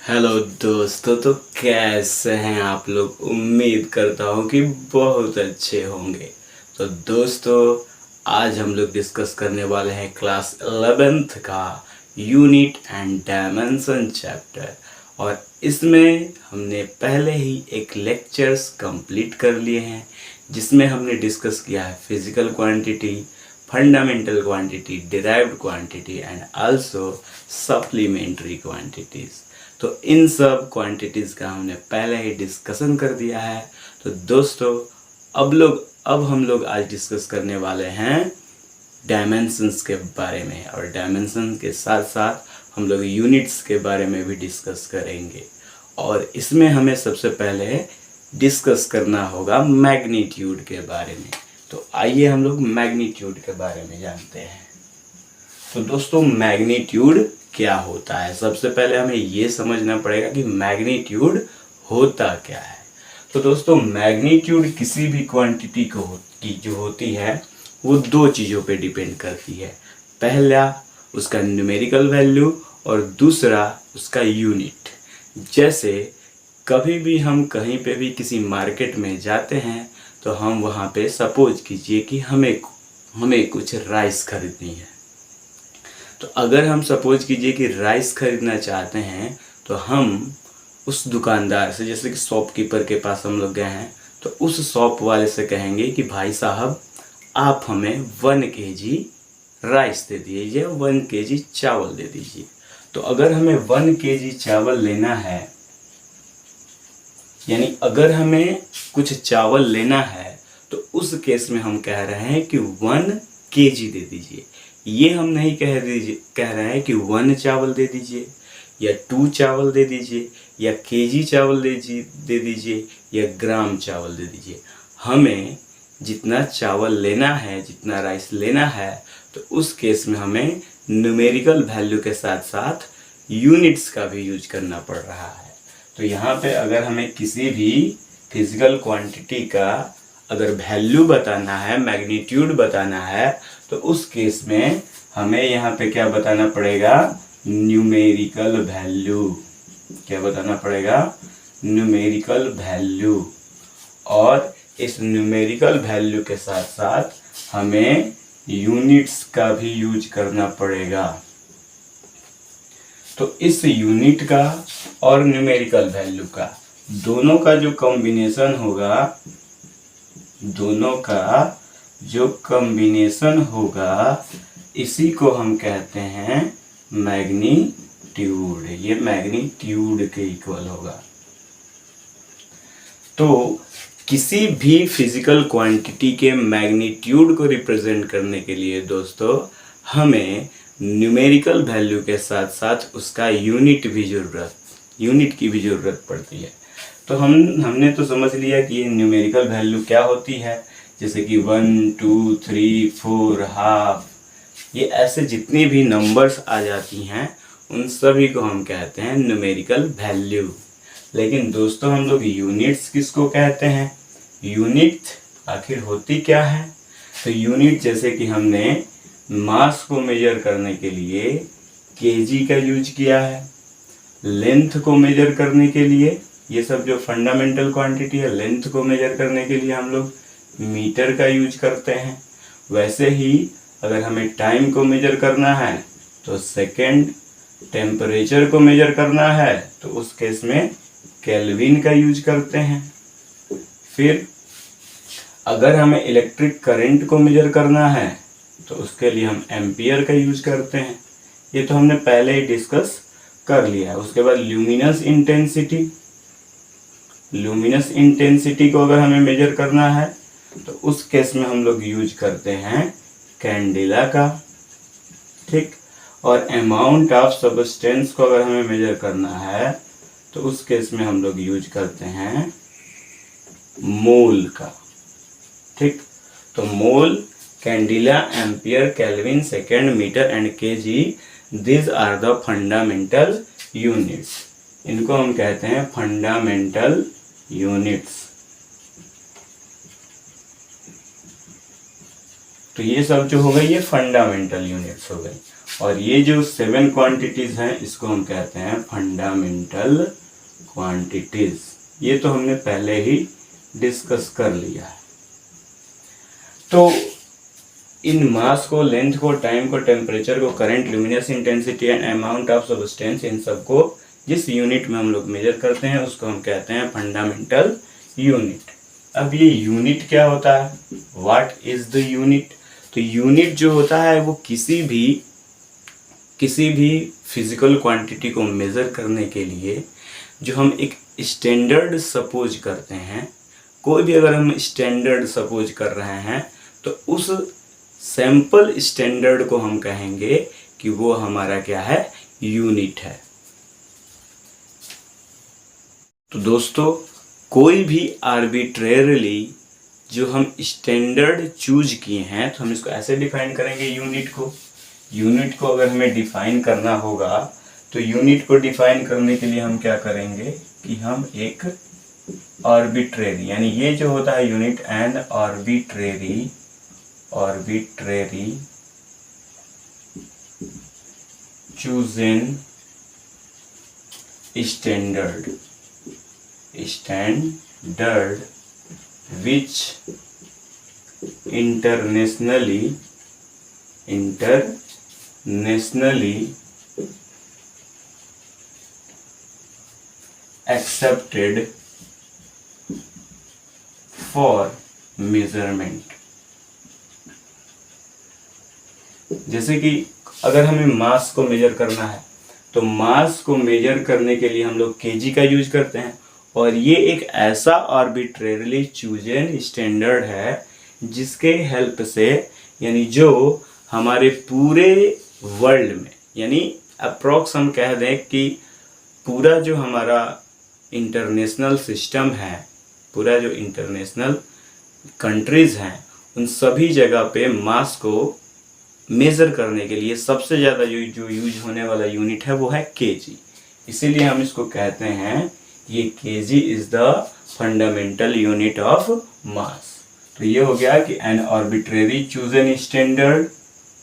Hello दोस्तों, तो कैसे हैं आप लोग। उम्मीद करता हूँ कि बहुत अच्छे होंगे। तो दोस्तों, आज हम लोग डिस्कस करने वाले हैं क्लास 11th का यूनिट एंड डायमेंशन चैप्टर। और इसमें हमने पहले ही एक लेक्चर्स कंप्लीट कर लिए हैं, जिसमें हमने डिस्कस किया है physical quantity, fundamental quantity, derived quantity and also supplementary quantities. तो इन सब क्वांटिटीज़ का हमने पहले ही डिस्कशन कर दिया है। तो दोस्तों, अब हम लोग आज डिस्कस करने वाले हैं डायमेंशंस के बारे में, और डायमेंशन के साथ साथ हम लोग यूनिट्स के बारे में भी डिस्कस करेंगे। और इसमें हमें सबसे पहले डिस्कस करना होगा मैग्नीट्यूड के बारे में। तो आइए हम लोग मैग्नीट्यूड के बारे में जानते हैं। तो दोस्तों, मैग्नीट्यूड क्या होता है। सबसे पहले हमें ये समझना पड़ेगा कि मैग्नीट्यूड होता क्या है। तो दोस्तों, मैग्नीट्यूड किसी भी क्वांटिटी की जो होती है वो दो चीज़ों पे डिपेंड करती है। पहला उसका न्यूमेरिकल वैल्यू और दूसरा उसका यूनिट। जैसे कभी भी हम कहीं पे भी किसी मार्केट में जाते हैं तो हम वहाँ पे सपोज कीजिए कि हमें कुछ राइस खरीदनी है। तो अगर हम सपोज कीजिए कि राइस खरीदना चाहते हैं तो हम उस दुकानदार से, जैसे कि शॉपकीपर के पास हम लोग गए हैं, तो उस शॉप वाले से कहेंगे कि भाई साहब, आप हमें 1 kg राइस दे दीजिए, 1 kg चावल दे दीजिए। तो अगर हमें 1 kg चावल लेना है, यानी अगर हमें कुछ चावल लेना है, तो उस केस में हम कह रहे हैं कि 1 kg दे दीजिए। ये हम नहीं कह रहे हैं कि 1 चावल दे दीजिए या 2 चावल दे दीजिए या kg चावल दे दीजिए या ग्राम चावल दे दीजिए। हमें जितना चावल लेना है, जितना राइस लेना है, तो उस केस में हमें न्यूमेरिकल वैल्यू के साथ साथ यूनिट्स का भी यूज करना पड़ रहा है। तो यहाँ पे अगर हमें किसी भी फिजिकल क्वांटिटी का अगर वैल्यू बताना है, मैग्नीट्यूड बताना है, तो उस केस में हमें यहाँ पे क्या बताना पड़ेगा, न्यूमेरिकल वैल्यू। क्या बताना पड़ेगा, न्यूमेरिकल वैल्यू। और इस न्यूमेरिकल वैल्यू के साथ साथ हमें यूनिट्स का भी यूज करना पड़ेगा। तो इस यूनिट का और न्यूमेरिकल वैल्यू का दोनों का जो कॉम्बिनेशन होगा, इसी को हम कहते हैं मैग्नीट्यूड। ये मैग्नीट्यूड के इक्वल होगा। तो किसी भी फिजिकल क्वांटिटी के मैग्नीट्यूड को रिप्रेजेंट करने के लिए दोस्तों, हमें न्यूमेरिकल वैल्यू के साथ साथ उसका यूनिट की भी ज़रूरत पड़ती है। तो हमने तो समझ लिया कि ये न्यूमेरिकल वैल्यू क्या होती है, जैसे कि 1, 2, 3, 4, हाफ, ये ऐसे जितनी भी नंबर्स आ जाती हैं उन सभी को हम कहते हैं न्यूमेरिकल वैल्यू। लेकिन दोस्तों, हम लोग यूनिट्स किसको कहते हैं। यूनिट आखिर होती क्या है। तो यूनिट, जैसे कि हमने मास को मेजर करने के लिए केजी का यूज किया है, लेंथ को मेजर करने के लिए, ये सब जो फंडामेंटल क्वांटिटी है, लेंथ को मेजर करने के लिए हम लोग मीटर का यूज करते हैं। वैसे ही अगर हमें टाइम को मेजर करना है तो सेकेंड, टेम्परेचर को मेजर करना है तो उस केस में केल्विन का यूज करते हैं। फिर अगर हमें इलेक्ट्रिक करंट को मेजर करना है तो उसके लिए हम एम्पियर का यूज करते हैं। ये तो हमने पहले ही डिस्कस कर लिया है। उसके बाद ल्यूमिनस इंटेंसिटी को अगर हमें मेजर करना है तो उस केस में हम लोग यूज करते हैं कैंडिला का, ठीक। और अमाउंट ऑफ सब्सटेंस को अगर हमें मेजर करना है तो उस केस में हम लोग यूज करते हैं मोल का, ठीक। तो mole, candela, ampere, kelvin, second, metre and KG, this are the fundamental units. इनको हम कहते हैं फंडामेंटल यूनिट्स। तो ये सब जो हो गई, ये फंडामेंटल यूनिट्स हो गई। और ये जो 7 क्वांटिटीज हैं इसको हम कहते हैं फंडामेंटल क्वांटिटीज। ये तो हमने पहले ही डिस्कस कर लिया है। तो इन मास को, लेंथ को, टाइम को, टेम्परेचर को, current, luminous intensity and amount of substance, इन सबको जिस यूनिट में हम लोग मेजर करते हैं उसको हम कहते हैं फंडामेंटल यूनिट। अब ये यूनिट क्या होता है? What is the unit? तो यूनिट जो होता है वो किसी भी फिजिकल क्वांटिटी को मेजर करने के लिए जो हम एक स्टैंडर्ड सपोज करते हैं, कोई भी अगर हम स्टैंडर्ड सपोज कर रहे हैं तो उस सैंपल स्टैंडर्ड को हम कहेंगे कि वो हमारा क्या है? यूनिट है। तो दोस्तों, कोई भी आर्बिट्रेरली जो हम स्टैंडर्ड चूज किए हैं तो हम इसको ऐसे डिफाइन करेंगे यूनिट को अगर हमें डिफाइन करना होगा तो यूनिट को डिफाइन करने के लिए हम क्या करेंगे कि हम एक आर्बिट्रेरी, यानी ये जो होता है unit, and arbitrary chosen standard which internationally accepted for measurement। जैसे कि अगर हमें मास को मेजर करना है तो मास को मेजर करने के लिए हम लोग केजी का यूज करते हैं, और ये एक ऐसा आर्बिट्रेरली चूजन स्टैंडर्ड है जिसके हेल्प से, यानी जो हमारे पूरे वर्ल्ड में, यानी अप्रॉक्स हम कह दें कि पूरा जो हमारा इंटरनेशनल सिस्टम है, पूरा जो इंटरनेशनल कंट्रीज़ हैं, उन सभी जगह पे मास को मेज़र करने के लिए सबसे ज़्यादा जो यूज होने वाला यूनिट है वो है केजी। इसीलिए हम इसको कहते हैं ये KG is the fundamental unit of mass. तो ये हो गया कि an arbitrary chosen standard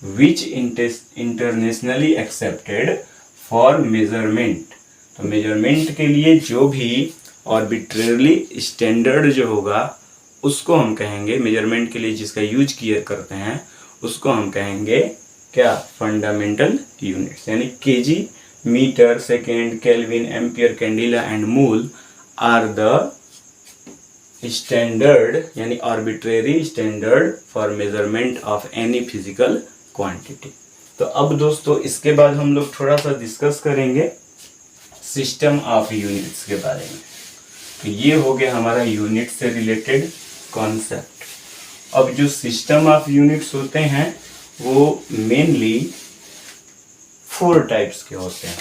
which internationally accepted for measurement. तो मेजरमेंट के लिए जो भी आर्बिट्रेरली स्टैंडर्ड जो होगा उसको हम कहेंगे, मेजरमेंट के लिए जिसका यूज किया करते हैं उसको हम कहेंगे क्या? Fundamental units. यानी KG, metre, second, kelvin, ampere, candela and mole are the standard, यानी arbitrary standard for measurement of any physical quantity. तो अब दोस्तों इसके बाद हम लोग थोड़ा सा डिस्कस करेंगे सिस्टम ऑफ यूनिट्स के बारे में। तो ये हो गया हमारा यूनिट से रिलेटेड कॉन्सेप्ट। अब जो सिस्टम ऑफ यूनिट्स होते हैं वो मेनली 4 टाइप्स के होते हैं।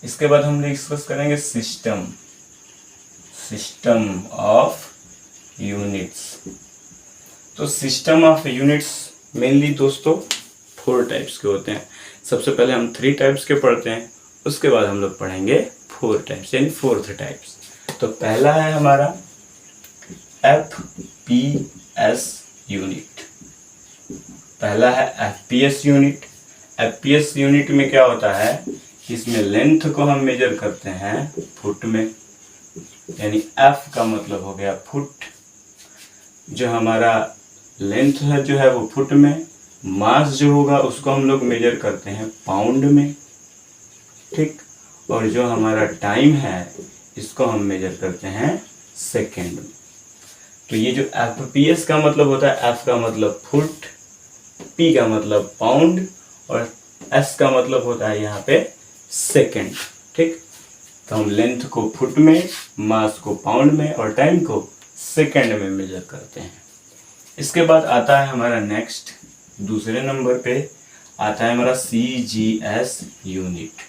इसके बाद हम डिस्कस करेंगे सिस्टम ऑफ यूनिट्स। तो सिस्टम ऑफ यूनिट्स मेनली दोस्तों 4 टाइप्स के होते हैं। सबसे पहले हम 3 टाइप्स के पढ़ते हैं, उसके बाद हम लोग पढ़ेंगे 4 टाइप्स, यानी 4th टाइप्स। तो पहला है हमारा FPS यूनिट। पहला है FPS यूनिट। FPS यूनिट में क्या होता है, इसमें लेंथ को हम मेजर करते हैं फुट में, यानी F का मतलब हो गया फुट। जो हमारा लेंथ है जो है वो फुट में, मास जो होगा उसको हम लोग मेजर करते हैं पाउंड में, ठीक। और जो हमारा टाइम है इसको हम मेजर करते हैं सेकेंड में। तो ये जो FPS का मतलब होता है, F का मतलब फुट, P का मतलब पाउंड और S का मतलब होता है यहाँ पे सेकेंड, ठीक। तो हम लेंथ को फुट में, मास को पाउंड में और टाइम को सेकेंड में मेजर करते हैं। इसके बाद आता है हमारा नेक्स्ट, दूसरे नंबर पे आता है हमारा CGS unit.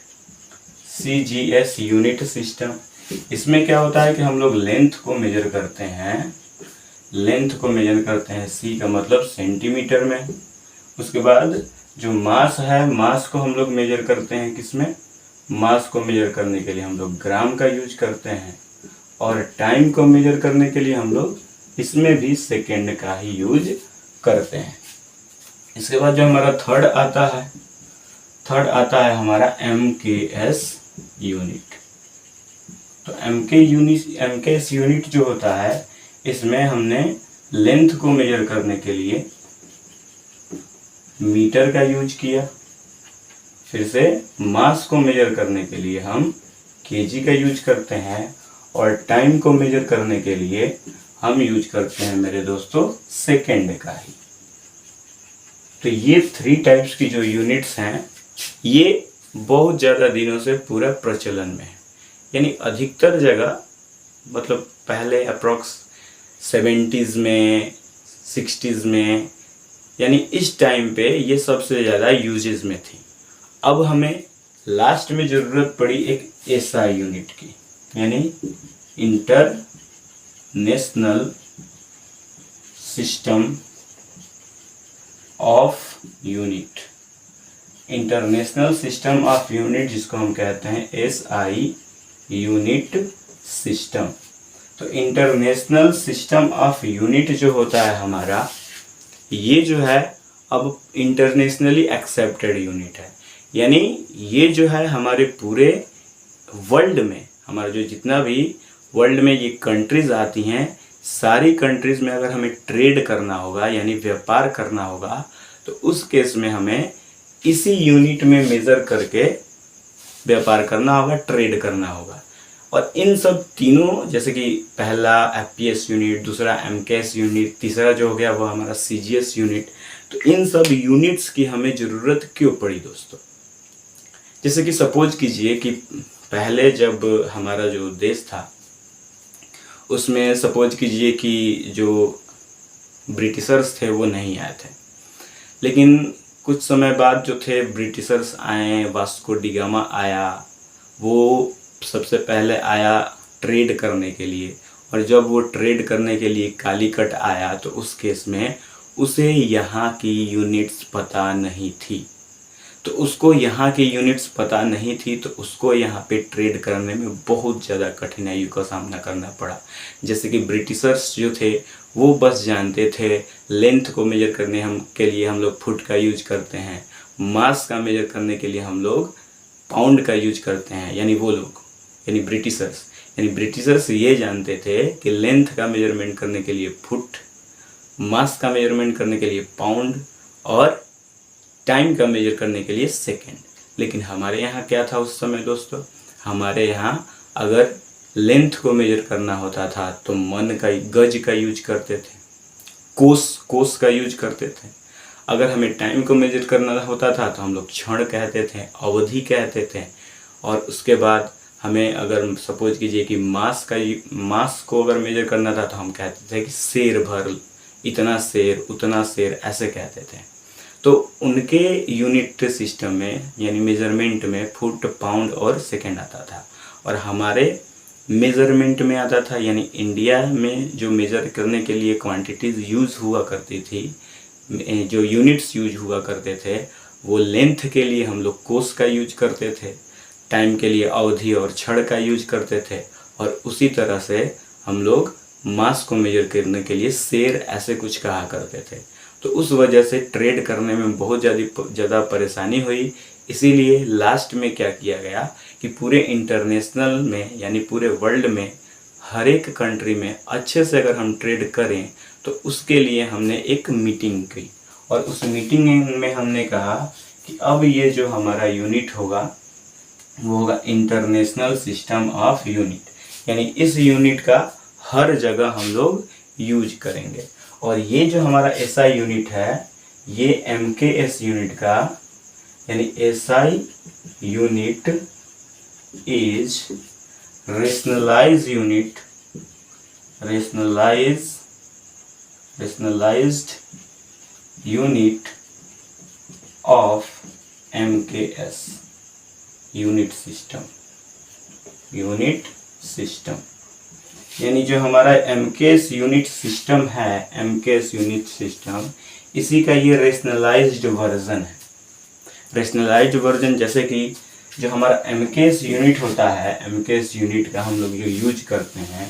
CGS unit system. इसमें क्या होता है कि हम लोग लेंथ को मेजर करते हैं, C का मतलब सेंटीमीटर में। उसके बाद जो मास है, मास को हम लोग मेजर करते हैं किसमें, मास को मेजर करने के लिए हम लोग ग्राम का यूज करते हैं, और टाइम को मेजर करने के लिए हम लोग इसमें भी सेकेंड का ही यूज करते हैं। इसके बाद जो हमारा थर्ड आता है थर्ड आता है हमारा MKS यूनिट। तो MKS यूनिट जो होता है, इसमें हमने लेंथ को मेजर करने के लिए मीटर का यूज किया, फिर से मास को मेजर करने के लिए हम केजी का यूज करते हैं, और टाइम को मेजर करने के लिए हम यूज करते हैं मेरे दोस्तों सेकेंड का ही। तो ये 3 टाइप्स की जो यूनिट्स हैं, ये बहुत ज़्यादा दिनों से पूरा प्रचलन में है। यानी अधिकतर जगह, मतलब पहले अप्रॉक्स 70s में 60s में, यानी इस टाइम पे ये सबसे ज़्यादा यूजेस में थी। अब हमें लास्ट में ज़रूरत पड़ी एक SI यूनिट की, यानी international system of unit. International system of unit जिसको हम कहते हैं SI यूनिट सिस्टम। तो इंटरनेशनल सिस्टम ऑफ यूनिट जो होता है हमारा, ये जो है अब इंटरनेशनली एक्सेप्टेड यूनिट है। यानी ये जो है हमारे पूरे वर्ल्ड में, हमारा जो जितना भी वर्ल्ड में ये कंट्रीज आती हैं, सारी कंट्रीज में अगर हमें ट्रेड करना होगा यानी व्यापार करना होगा, तो उस केस में हमें इसी यूनिट में मेज़र करके व्यापार करना होगा, ट्रेड करना होगा। और इन सब तीनों, जैसे कि पहला FPS यूनिट, दूसरा MKS यूनिट, तीसरा जो हो गया वो हमारा CGS यूनिट, तो इन सब यूनिट्स की हमें ज़रूरत क्यों पड़ी दोस्तों? जैसे कि सपोज कीजिए कि पहले जब हमारा जो देश था, उसमें सपोज कीजिए कि जो ब्रिटिशर्स थे वो नहीं आए थे, लेकिन कुछ समय बाद जो थे ब्रिटिशर्स आए, वास्को डी गामा आया, वो सबसे पहले आया ट्रेड करने के लिए। और जब वो ट्रेड करने के लिए कालीकट आया, तो उस केस में उसे यहाँ की यूनिट्स पता नहीं थी। तो उसको यहाँ की यूनिट्स पता नहीं थी, तो उसको यहाँ पे ट्रेड करने में बहुत ज़्यादा कठिनाइयों का सामना करना पड़ा। जैसे कि ब्रिटिशर्स जो थे वो बस जानते थे लेंथ को मेजर करने के लिए हम लोग फुट का यूज करते हैं, मास का मेजर करने के लिए हम लोग पाउंड का यूज करते हैं। यानी वो लोग, यानी ब्रिटिशर्स ये जानते थे कि लेंथ का मेजरमेंट करने के लिए फुट, मास का मेजरमेंट करने के लिए पाउंड, और टाइम का मेजर करने के लिए सेकेंड। लेकिन हमारे यहाँ क्या था उस समय दोस्तों? हमारे यहाँ अगर लेंथ को मेजर करना होता था तो मन का, गज का यूज करते थे, कोस का यूज करते थे। अगर हमें टाइम को मेजर करना होता था तो हम लोग क्षण कहते थे, अवधि कहते थे। और उसके बाद हमें अगर सपोज कीजिए कि मास को अगर मेजर करना था तो हम कहते थे कि शेर भर, इतना शेर, उतना शेर, ऐसे कहते थे। तो उनके यूनिट सिस्टम में यानी मेजरमेंट में फुट, पाउंड और सेकेंड आता था, और हमारे मेजरमेंट में आता था, यानी इंडिया में जो मेजर करने के लिए क्वांटिटीज़ यूज़ हुआ करती थी, जो यूनिट्स यूज हुआ करते थे, वो लेंथ के लिए हम लोग कोस का यूज करते थे, टाइम के लिए अवधि और क्षण का यूज करते थे, और उसी तरह से हम लोग मास को मेजर करने के लिए शेर, ऐसे कुछ कहा करते थे। तो उस वजह से ट्रेड करने में बहुत ज़्यादा परेशानी हुई। इसीलिए लास्ट में क्या किया गया कि पूरे इंटरनेशनल में यानी पूरे वर्ल्ड में हर एक कंट्री में अच्छे से अगर हम ट्रेड करें, तो उसके लिए हमने एक मीटिंग की, और उस मीटिंग में हमने कहा कि अब ये जो हमारा यूनिट होगा वो होगा इंटरनेशनल सिस्टम ऑफ यूनिट, यानी इस यूनिट का हर जगह हम लोग यूज करेंगे। और ये जो हमारा SI यूनिट है, ये MKS यूनिट का, यानी SI unit is rationalised unit of MKS unit system. यानी जो हमारा MKS यूनिट सिस्टम है, MKS यूनिट सिस्टम, इसी का ये रेशनलाइज्ड वर्जन है। रेशनलाइज्ड वर्जन जैसे कि जो हमारा MKS यूनिट होता है, MKS यूनिट का हम लोग जो यूज करते हैं,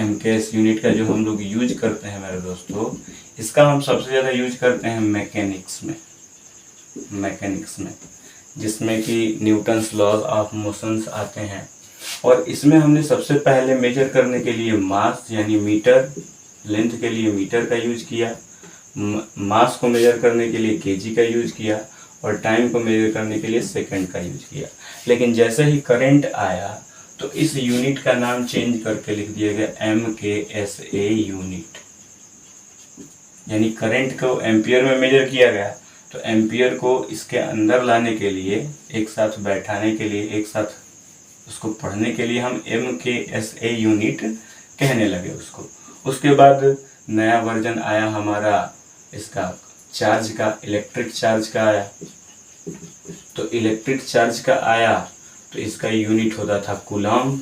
MKS यूनिट का जो हम लोग यूज करते हैं मेरे दोस्तों, इसका हम सबसे ज़्यादा यूज करते हैं मैकेनिक्स में। जिसमें कि न्यूटन्स लॉज ऑफ मोशंस आते हैं। और इसमें हमने सबसे पहले मेजर करने के लिए मास यानी मीटर, लेंथ के लिए मीटर का यूज किया, मास को मेजर करने के लिए केजी का यूज किया, और टाइम को मेजर करने के लिए सेकंड का यूज किया। लेकिन जैसे ही करंट आया तो इस यूनिट का नाम चेंज करके लिख दिया गया MKSA यूनिट, यानी करंट को एम्पियर में मेजर किया गया, तो एम्पियर को इसके अंदर लाने के लिए, एक साथ बैठाने के लिए, एक साथ उसको पढ़ने के लिए हम MKSA यूनिट कहने लगे उसको। उसके बाद नया वर्जन आया हमारा इसका चार्ज का, इलेक्ट्रिक चार्ज का आया। तो इलेक्ट्रिक चार्ज का आया तो इसका यूनिट होता था कूलम।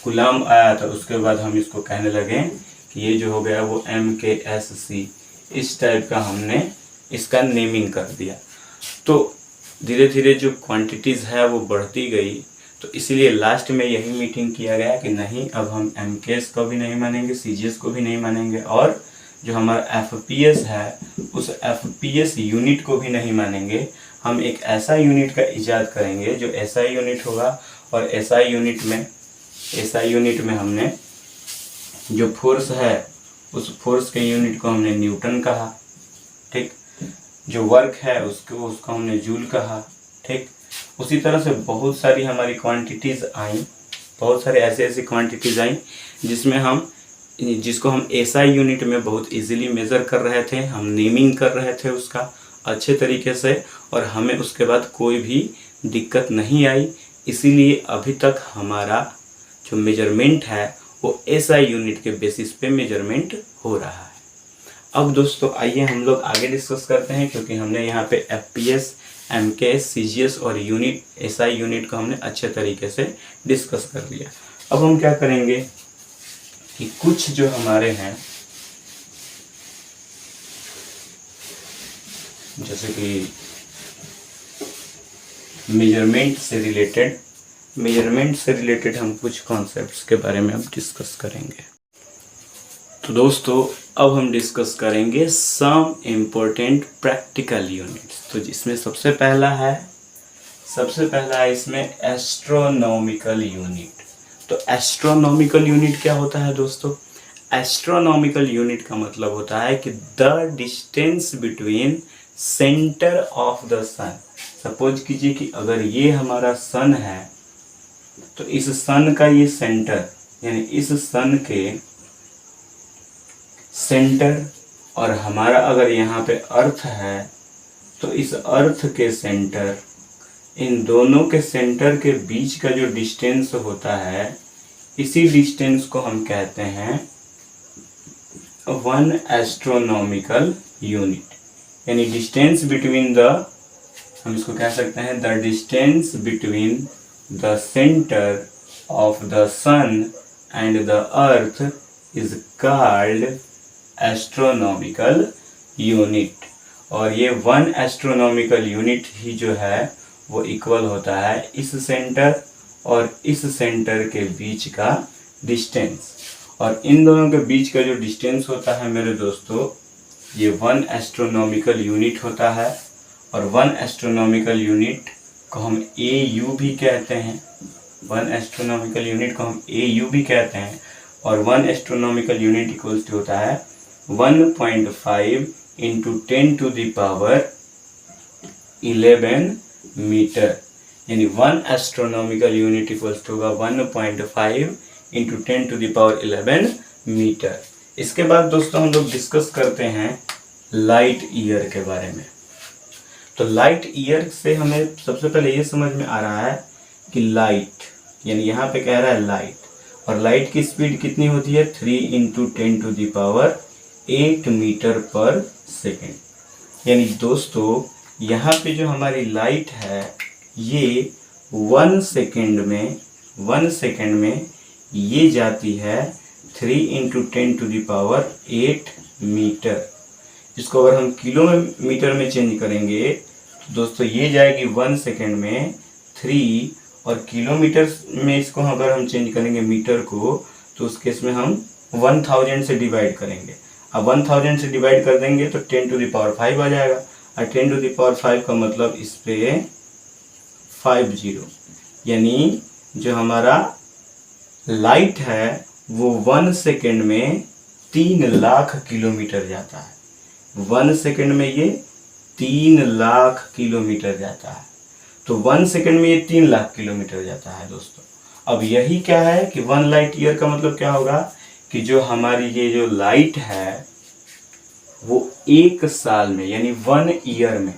कूलम आया तो उसके बाद हम इसको कहने लगे कि ये जो हो गया वो MKSC, इस टाइप का हमने इसका नेमिंग कर दिया। तो धीरे धीरे जो क्वांटिटीज़ है वो बढ़ती गई, तो इसीलिए लास्ट में यही मीटिंग किया गया कि नहीं, अब हम MKS को भी नहीं मानेंगे, CGS को भी नहीं मानेंगे, और जो हमारा FPS है उस FPS यूनिट को भी नहीं मानेंगे। हम एक ऐसा यूनिट का इजाद करेंगे जो SI यूनिट होगा, और SI यूनिट में हमने जो फोर्स है उस फोर्स के यूनिट को हमने न्यूटन कहा, ठीक। जो वर्क है उसको हमने जूल कहा, ठीक। उसी तरह से बहुत सारी हमारी क्वांटिटीज़ आई, बहुत सारे ऐसे क्वांटिटीज़ आई जिसको हम SI यूनिट में बहुत इजीली मेज़र कर रहे थे, हम नेमिंग कर रहे थे उसका अच्छे तरीके से, और हमें उसके बाद कोई भी दिक्कत नहीं आई। इसीलिए अभी तक हमारा जो मेजरमेंट है वो SI यूनिट के बेसिस पे मेजरमेंट हो रहा है। अब दोस्तों आइए हम लोग आगे डिस्कस करते हैं, क्योंकि हमने यहाँ पे FPS, MKS, CGS और SI यूनिट को हमने अच्छे तरीके से डिस्कस कर लिया। अब हम क्या करेंगे कि कुछ जो हमारे हैं, जैसे कि मेजरमेंट से रिलेटेड हम कुछ कॉन्सेप्ट्स के बारे में अब डिस्कस करेंगे। तो दोस्तों अब हम डिस्कस करेंगे सम इम्पोर्टेंट प्रैक्टिकल यूनिट्स। तो जिसमें सबसे पहला है इसमें एस्ट्रोनॉमिकल यूनिट। तो एस्ट्रोनॉमिकल यूनिट क्या होता है दोस्तों? एस्ट्रोनॉमिकल यूनिट का मतलब होता है कि the distance between centre of the sun. Suppose कीजिए कि अगर ये हमारा सन है तो इस सन का ये सेंटर, यानी इस सन के सेंटर, और हमारा अगर यहाँ पे अर्थ है तो इस अर्थ के सेंटर, इन दोनों के सेंटर के बीच का जो डिस्टेंस होता है, इसी डिस्टेंस को हम कहते हैं 1 एस्ट्रोनॉमिकल यूनिट। यानी डिस्टेंस बिटवीन द, हम इसको कह सकते हैं the distance between the centre of the sun and the earth is called astronomical unit. और ये 1 एस्ट्रोनॉमिकल यूनिट ही जो है वो इक्वल होता है इस सेंटर और इस सेंटर के बीच का डिस्टेंस। और इन दोनों के बीच का जो डिस्टेंस होता है मेरे दोस्तों, ये 1 एस्ट्रोनॉमिकल यूनिट होता है। और 1 एस्ट्रोनॉमिकल यूनिट को हम AU भी कहते हैं। 1 एस्ट्रोनॉमिकल यूनिट को हम AU भी कहते हैं। और 1 एस्ट्रोनॉमिकल यूनिट इक्वल्स टू होता है 1.5 into 10 to the power 11 metre. यानी 1 एस्ट्रोनॉमिकल यूनिट इक्वल्स टू होगा 1.5 into 10 to the power 11 metre. इसके बाद दोस्तों हम लोग डिस्कस करते हैं लाइट ईयर के बारे में। तो लाइट ईयर से हमें सबसे पहले ये समझ में आ रहा है कि लाइट, यानी यहाँ पे कह रहा है लाइट, और लाइट की स्पीड कितनी होती है 3 into 10 to the power 8 metre per second. यानी दोस्तों यहाँ पे जो हमारी लाइट है ये 1 सेकेंड में ये जाती है 3 into 10 to the power 8 metre. इसको अगर हम किलोमीटर में चेंज करेंगे तो दोस्तों ये जाएगी 1 सेकेंड में 3, और किलोमीटर में इसको अगर हम चेंज करेंगे मीटर को, तो उस केस में हम 1000 से डिवाइड करेंगे। अब 1000 से डिवाइड कर देंगे तो 10 टू द पावर 5 आ जाएगा। और 10 टू द पावर 5 का मतलब इस पे 50, यानी जो हमारा लाइट है वो 1 सेकेंड में 3 लाख किलोमीटर जाता है। 1 सेकेंड में ये 3 लाख किलोमीटर जाता है। तो 1 सेकेंड में ये 3 लाख किलोमीटर जाता है दोस्तों। अब यही क्या है कि 1 लाइट ईयर का मतलब क्या होगा कि जो हमारी ये जो लाइट है वो 1 साल में, यानी 1 ईयर में,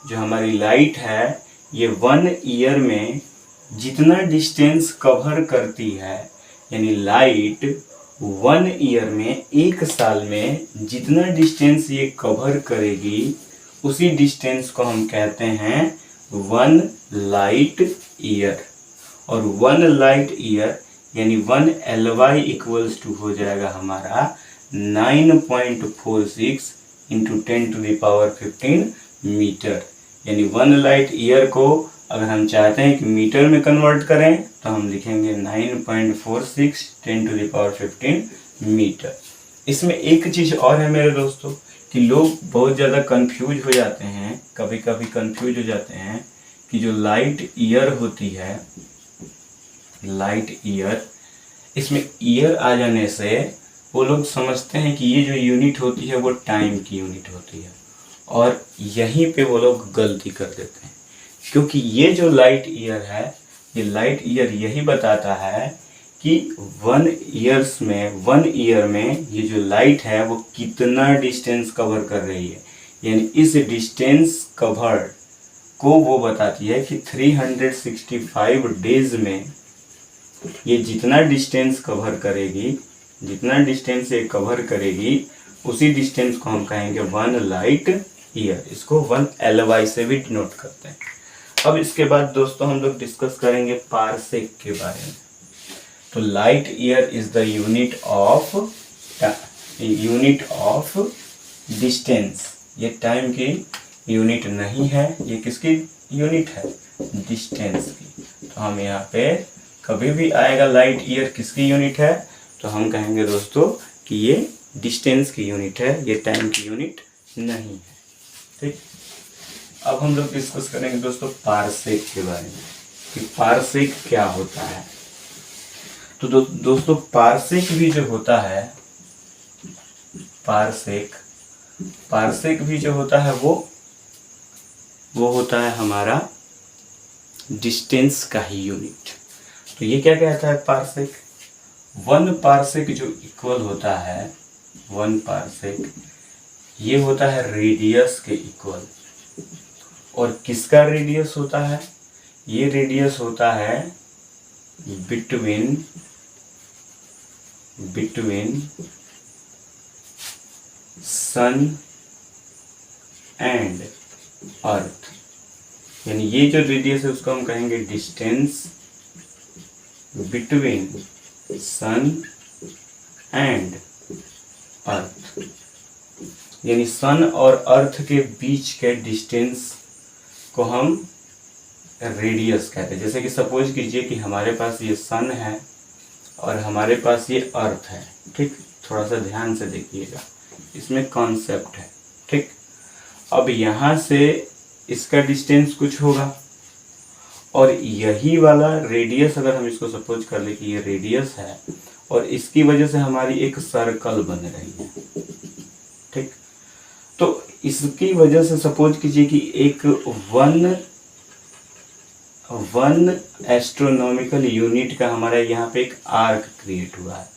जो हमारी लाइट है ये 1 ईयर में जितना डिस्टेंस कवर करती है, यानी लाइट 1 ईयर में, 1 साल में जितना डिस्टेंस ये कवर करेगी उसी डिस्टेंस को हम कहते हैं 1 लाइट ईयर। और 1 लाइट ईयर यानी 1 LY इक्वल्स टू हो जाएगा हमारा 9.46 इंटू 10⁻15 मीटर। यानी 1 लाइट ईयर को अगर हम चाहते हैं कि मीटर में कन्वर्ट करें तो हम लिखेंगे 9.46 10⁻15 मीटर। इसमें एक चीज़ और है मेरे दोस्तों कि लोग बहुत ज़्यादा कंफ्यूज हो जाते हैं, कभी कभी कंफ्यूज हो जाते हैं कि जो लाइट ईयर होती है, लाइट ईयर, इसमें ईयर आ जाने से वो लोग समझते हैं कि ये जो यूनिट होती है वो टाइम की यूनिट होती है, और यहीं पे वो लोग गलती कर देते हैं। क्योंकि ये जो लाइट ईयर है, ये लाइट ईयर यही बताता है कि 1 ईयर में ये जो लाइट है वो कितना डिस्टेंस कवर कर रही है। यानी इस डिस्टेंस कवर को वो बताती है कि 365 डेज में ये जितना डिस्टेंस कवर करेगी, जितना डिस्टेंस ये कवर करेगी उसी डिस्टेंस को हम कहेंगे 1 लाइट ईयर। इसको 1 LY से भी डिनोट करते हैं। अब इसके बाद दोस्तों हम लोग डिस्कस करेंगे पारसेक के बारे में। तो light year is the unit of distance. ये टाइम की यूनिट नहीं है, ये किसकी यूनिट है? डिस्टेंस की। तो हम यहाँ पे कभी भी आएगा लाइट ईयर किसकी यूनिट है तो हम कहेंगे दोस्तों कि ये डिस्टेंस की यूनिट है, ये टाइम की यूनिट नहीं है। ठीक, अब हम लोग डिस्कस करेंगे दोस्तों पारसेक के बारे में कि पारसेक क्या होता है। तो दोस्तों पारसेक भी जो होता है, पारसेक भी जो होता है वो होता है हमारा डिस्टेंस का ही यूनिट। तो ये क्या कहता है पारसेक? 1 पारसेक जो इक्वल होता है, 1 पारसेक ये होता है रेडियस के इक्वल। और किसका रेडियस होता है? ये रेडियस होता है बिटवीन सन एंड अर्थ। यानी ये जो रेडियस है उसको हम कहेंगे distance between sun and earth. यानी सन और अर्थ के बीच के डिस्टेंस को हम रेडियस कहते हैं। जैसे कि सपोज कीजिए कि हमारे पास ये सन है और हमारे पास ये अर्थ है। ठीक, थोड़ा सा ध्यान से देखिएगा, इसमें कॉन्सेप्ट है। ठीक, अब यहाँ से इसका डिस्टेंस कुछ होगा और यही वाला रेडियस, अगर हम इसको सपोज कर ले कि ये रेडियस है और इसकी वजह से हमारी एक सर्कल बन रही है। ठीक, तो इसकी वजह से सपोज कीजिए कि एक 1 एस्ट्रोनॉमिकल यूनिट का हमारा यहाँ पे एक आर्क क्रिएट हुआ है।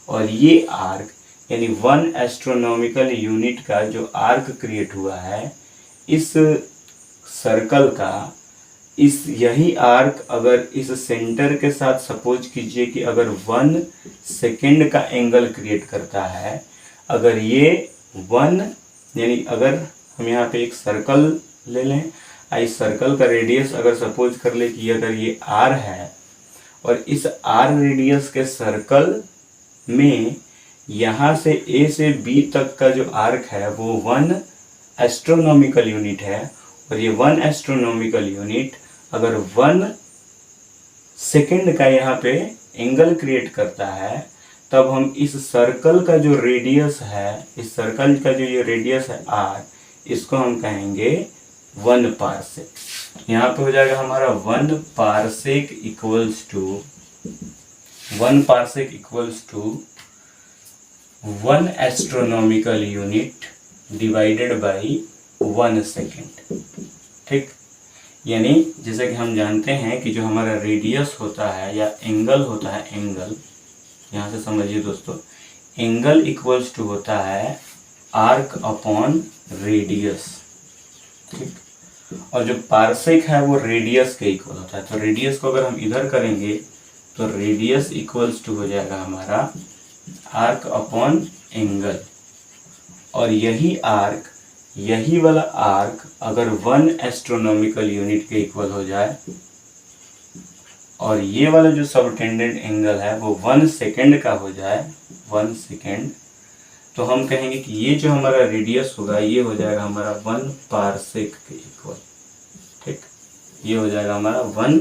और ये आर्क यानी 1 एस्ट्रोनॉमिकल यूनिट का जो आर्क क्रिएट हुआ है, इस सर्कल का यही आर्क अगर इस सेंटर के साथ सपोज कीजिए कि अगर 1 सेकेंड का एंगल क्रिएट करता है, अगर ये 1 यानी अगर हम यहाँ पे एक सर्कल ले लें, इस सर्कल का रेडियस अगर सपोज कर ले कि अगर ये r है और इस r रेडियस के सर्कल में यहाँ से a से b तक का जो आर्क है वो 1 एस्ट्रोनॉमिकल यूनिट है। और ये 1 एस्ट्रोनॉमिकल यूनिट अगर 1 सेकेंड का यहाँ पे एंगल क्रिएट करता है, तब हम इस सर्कल का जो रेडियस है, इस सर्कल का जो ये रेडियस है r, इसको हम कहेंगे 1 पारसेक। यहाँ पे हो जाएगा हमारा 1 parsec equals to 1 astronomical unit divided by 1 second. ठीक, यानी जैसे कि हम जानते हैं कि जो हमारा रेडियस होता है या एंगल होता है, एंगल यहाँ से समझिए दोस्तों, एंगल इक्वल्स टू होता है आर्क अपॉन रेडियस। ठीक, और जो पारसेक है वो रेडियस के इक्वल होता है। तो रेडियस को अगर हम इधर करेंगे तो रेडियस इक्वल्स टू हो जाएगा हमारा आर्क अपॉन एंगल, और यही आर्क, यही वाला आर्क अगर 1 एस्ट्रोनॉमिकल यूनिट के इक्वल हो जाए और ये वाला जो सबटेंडेंट एंगल है वो 1 सेकेंड का हो जाए, 1 सेकेंड, तो हम कहेंगे कि ये जो हमारा रेडियस होगा ये हो जाएगा हमारा 1 पारसेक के इक्वल। ठीक, ये हो जाएगा हमारा 1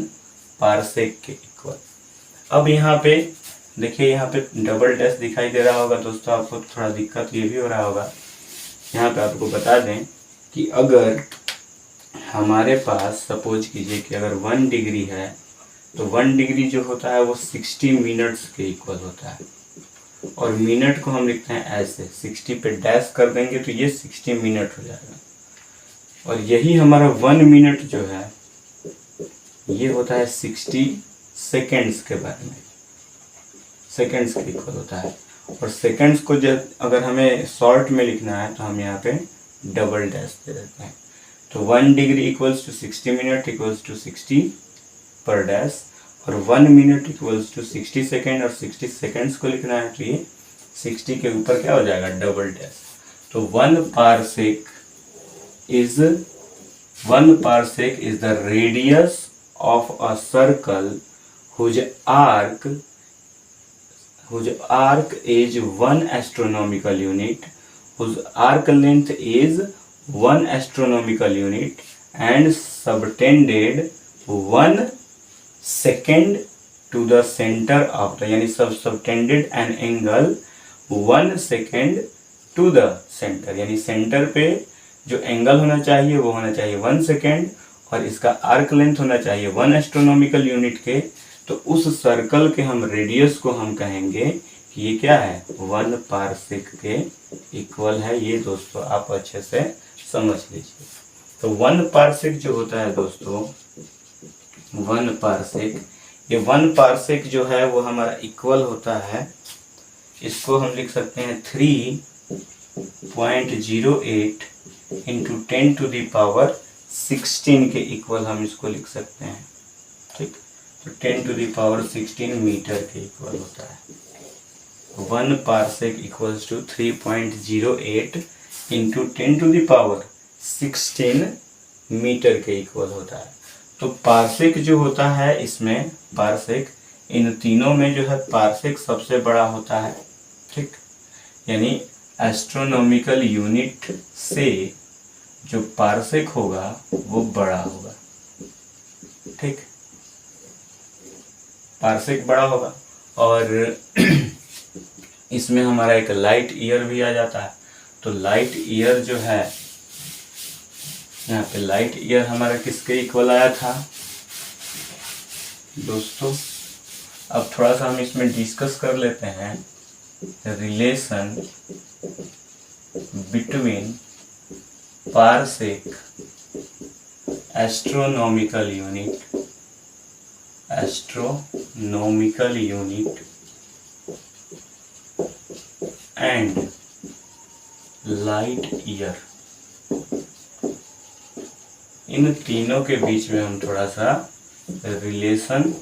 पारसेक के इक्वल। अब यहाँ पे देखिए, यहाँ पे डबल डैश दिखाई दे रहा होगा दोस्तों, आपको थोड़ा दिक्कत ये भी हो रहा होगा। यहाँ पे आपको बता दें कि अगर हमारे पास सपोज कीजिए कि अगर 1 डिग्री है तो 1 डिग्री जो होता है वो 60 मिनट्स के इक्वल होता है, और मिनट को हम लिखते हैं ऐसे, 60 पे डैश कर देंगे तो ये 60 मिनट हो जाएगा, और यही हमारा 1 मिनट जो है ये होता है 60 सेकेंड्स के बारे में, सेकेंड्स के इक्वल होता है। और सेकेंड्स को जब अगर हमें शॉर्ट में लिखना है तो हम यहाँ पे डबल डैश दे देते हैं। तो 1 degree equals to 60 minute equals to 60 पर डैश, और 1 मिनट इक्वल्स टू 60 सेकेंड, और 60 सेकेंड्स को लिखना है तो ये 60 के ऊपर क्या हो जाएगा, डबल डैश। तो 1 parsec is the radius of a circle whose arc is 1 astronomical unit, whose arc length is 1 astronomical unit and subtended 1 second to the center of the, यानी subtended an angle 1 second to the center, यानी centre पे जो angle होना चाहिए वो होना चाहिए 1 second, और इसका आर्क लेंथ होना चाहिए 1 एस्ट्रोनॉमिकल यूनिट के। तो उस सर्कल के हम रेडियस को हम कहेंगे कि ये क्या है, 1 पारसेक के इक्वल है। ये दोस्तों आप अच्छे से समझ लीजिए। तो 1 पारसेक जो होता है दोस्तों, 1 पारसेक, ये 1 पारसेक जो है वो हमारा इक्वल होता है, इसको हम लिख सकते हैं 3.08 इंटू 10 टू द पावर 16 के इक्वल हम इसको लिख सकते हैं। ठीक, तो 10 टू द पावर 16 मीटर के इक्वल होता है। 1 parsec equals to 3.08 into 10 to the power 16 metre के इक्वल होता है। तो पारसेक जो होता है, इसमें पारसेक, इन तीनों में जो है पारसेक सबसे बड़ा होता है। ठीक, यानी एस्ट्रोनॉमिकल यूनिट से जो पारसेक होगा वो बड़ा होगा। ठीक, पारसेक बड़ा होगा, और इसमें हमारा एक लाइट ईयर भी आ जाता है। तो लाइट ईयर जो है, यहाँ पे लाइट ईयर हमारा किसके इक्वल आया था दोस्तों। अब थोड़ा सा हम इसमें डिस्कस कर लेते हैं relation between parsec, astronomical unit and light year. इन तीनों के बीच में हम थोड़ा सा रिलेशन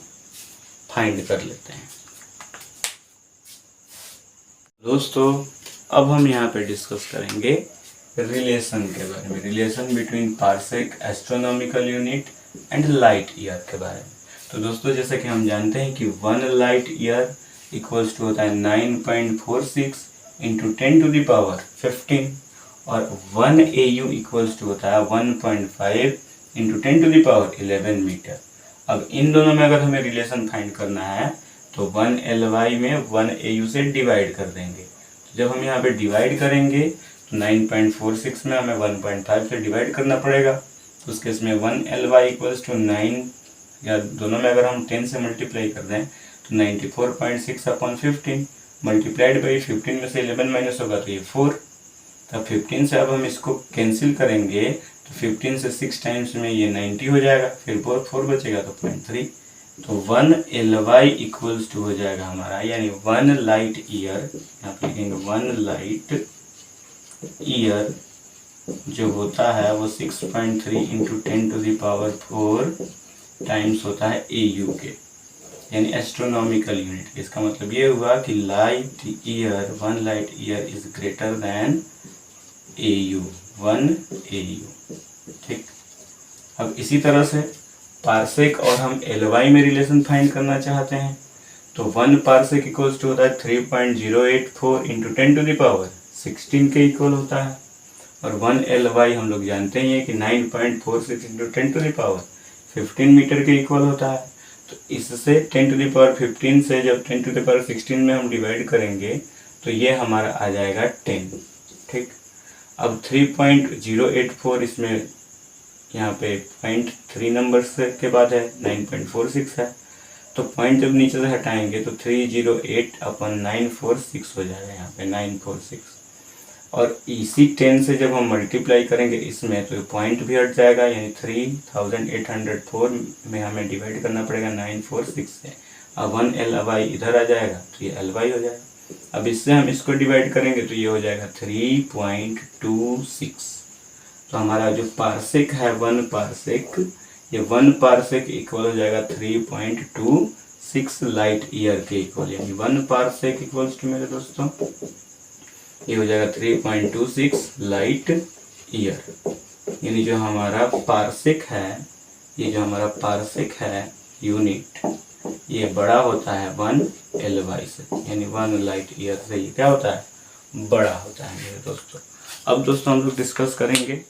फाइंड कर लेते हैं दोस्तों। अब हम यहाँ पे डिस्कस करेंगे रिलेशन के बारे में, relation between parsec, astronomical unit and light year के बारे में। तो दोस्तों जैसे कि हम जानते हैं कि 1 लाइट ईयर इक्वल्स टू होता है 9.46 इंटू 10 टू द पावर 15, और 1 AU इक्वल्स टू होता है 1.5 into 10 to the power 11 metre. अब इन दोनों में अगर हमें रिलेशन फाइंड करना है तो 1 LY में 1 AU से डिवाइड कर देंगे। तो जब हम यहाँ पे डिवाइड करेंगे तो 9.46 में हमें 1.5 से डिवाइड करना पड़ेगा, तो उस केस में 1Ly इक्वल्स टू 9, या दोनों में अगर हम 10 से मल्टीप्लाई कर दें तो 94.6 अपॉन 15 मल्टीप्लाइड बाई 15 में से 11 माइनस होगा तो ये 4। तब 15 से अब हम इसको कैंसिल करेंगे तो 15 से 6 टाइम्स में ये 90 हो जाएगा, फिर 4 बचेगा तो 0.3। तो 1Ly इक्वल्स टू हो जाएगा हमारा, यानी 1 लाइट ईयर, यहाँ पे लिखेंगे 1 लाइट ईयर जो होता है वो 6.3 इंटू 10⁴ टाइम्स होता है AU के, यानी एस्ट्रोनॉमिकल यूनिट। इसका मतलब ये हुआ कि light year, 1 light year is greater than AU, 1 AU। ठीक, अब इसी तरह से पार्सेक और हम Ly में रिलेशन फाइंड करना चाहते हैं तो 1 पार्सेक इक्वल्स टू होता है 3.084 इंटू 10⁻16 के इक्वल होता है, और 1 Ly हम लोग जानते ही हैं कि 9.46 इंटू 10⁻15 मीटर के इक्वल होता है। तो इससे 10⁻15 से जब 10⁻16 में हम डिवाइड करेंगे तो ये हमारा आ जाएगा 10। ठीक, अब 3.084 इसमें यहाँ पे 0.3 नंबर से के बाद है, 9.46 है, तो पॉइंट जब नीचे से हटाएंगे तो 308 अपॉन 946 हो जाएगा, यहाँ पे 946। और इसी 10 से जब हम मल्टीप्लाई करेंगे इसमें तो पॉइंट भी हट जाएगा, यानी 3804 में हमें डिवाइड करना पड़ेगा 946 से। अब 1 Ly इधर आ जाएगा तो ये Ly हो जाएगा। अब इससे हम इसको डिवाइड करेंगे तो ये हो जाएगा 3.26। तो हमारा जो पार्सेक है 1 पार्सेक, ये 1 पार्सेक इक्वल हो जाएगा 3.26 लाइट ईयर के इक्वल, यानी 1 पार्सेक इक्वल्स टू मेरे दोस्तों ये हो जाएगा 3.26 लाइट ईयर। यानी जो हमारा पार्सेक है, ये जो हमारा पार्सेक है यूनिट, ये बड़ा होता है 1 Ly से, यानी 1 लाइट ईयर से ये क्या होता है, बड़ा होता है मेरे दोस्तों। अब दोस्तों हम लोग डिस्कस करेंगे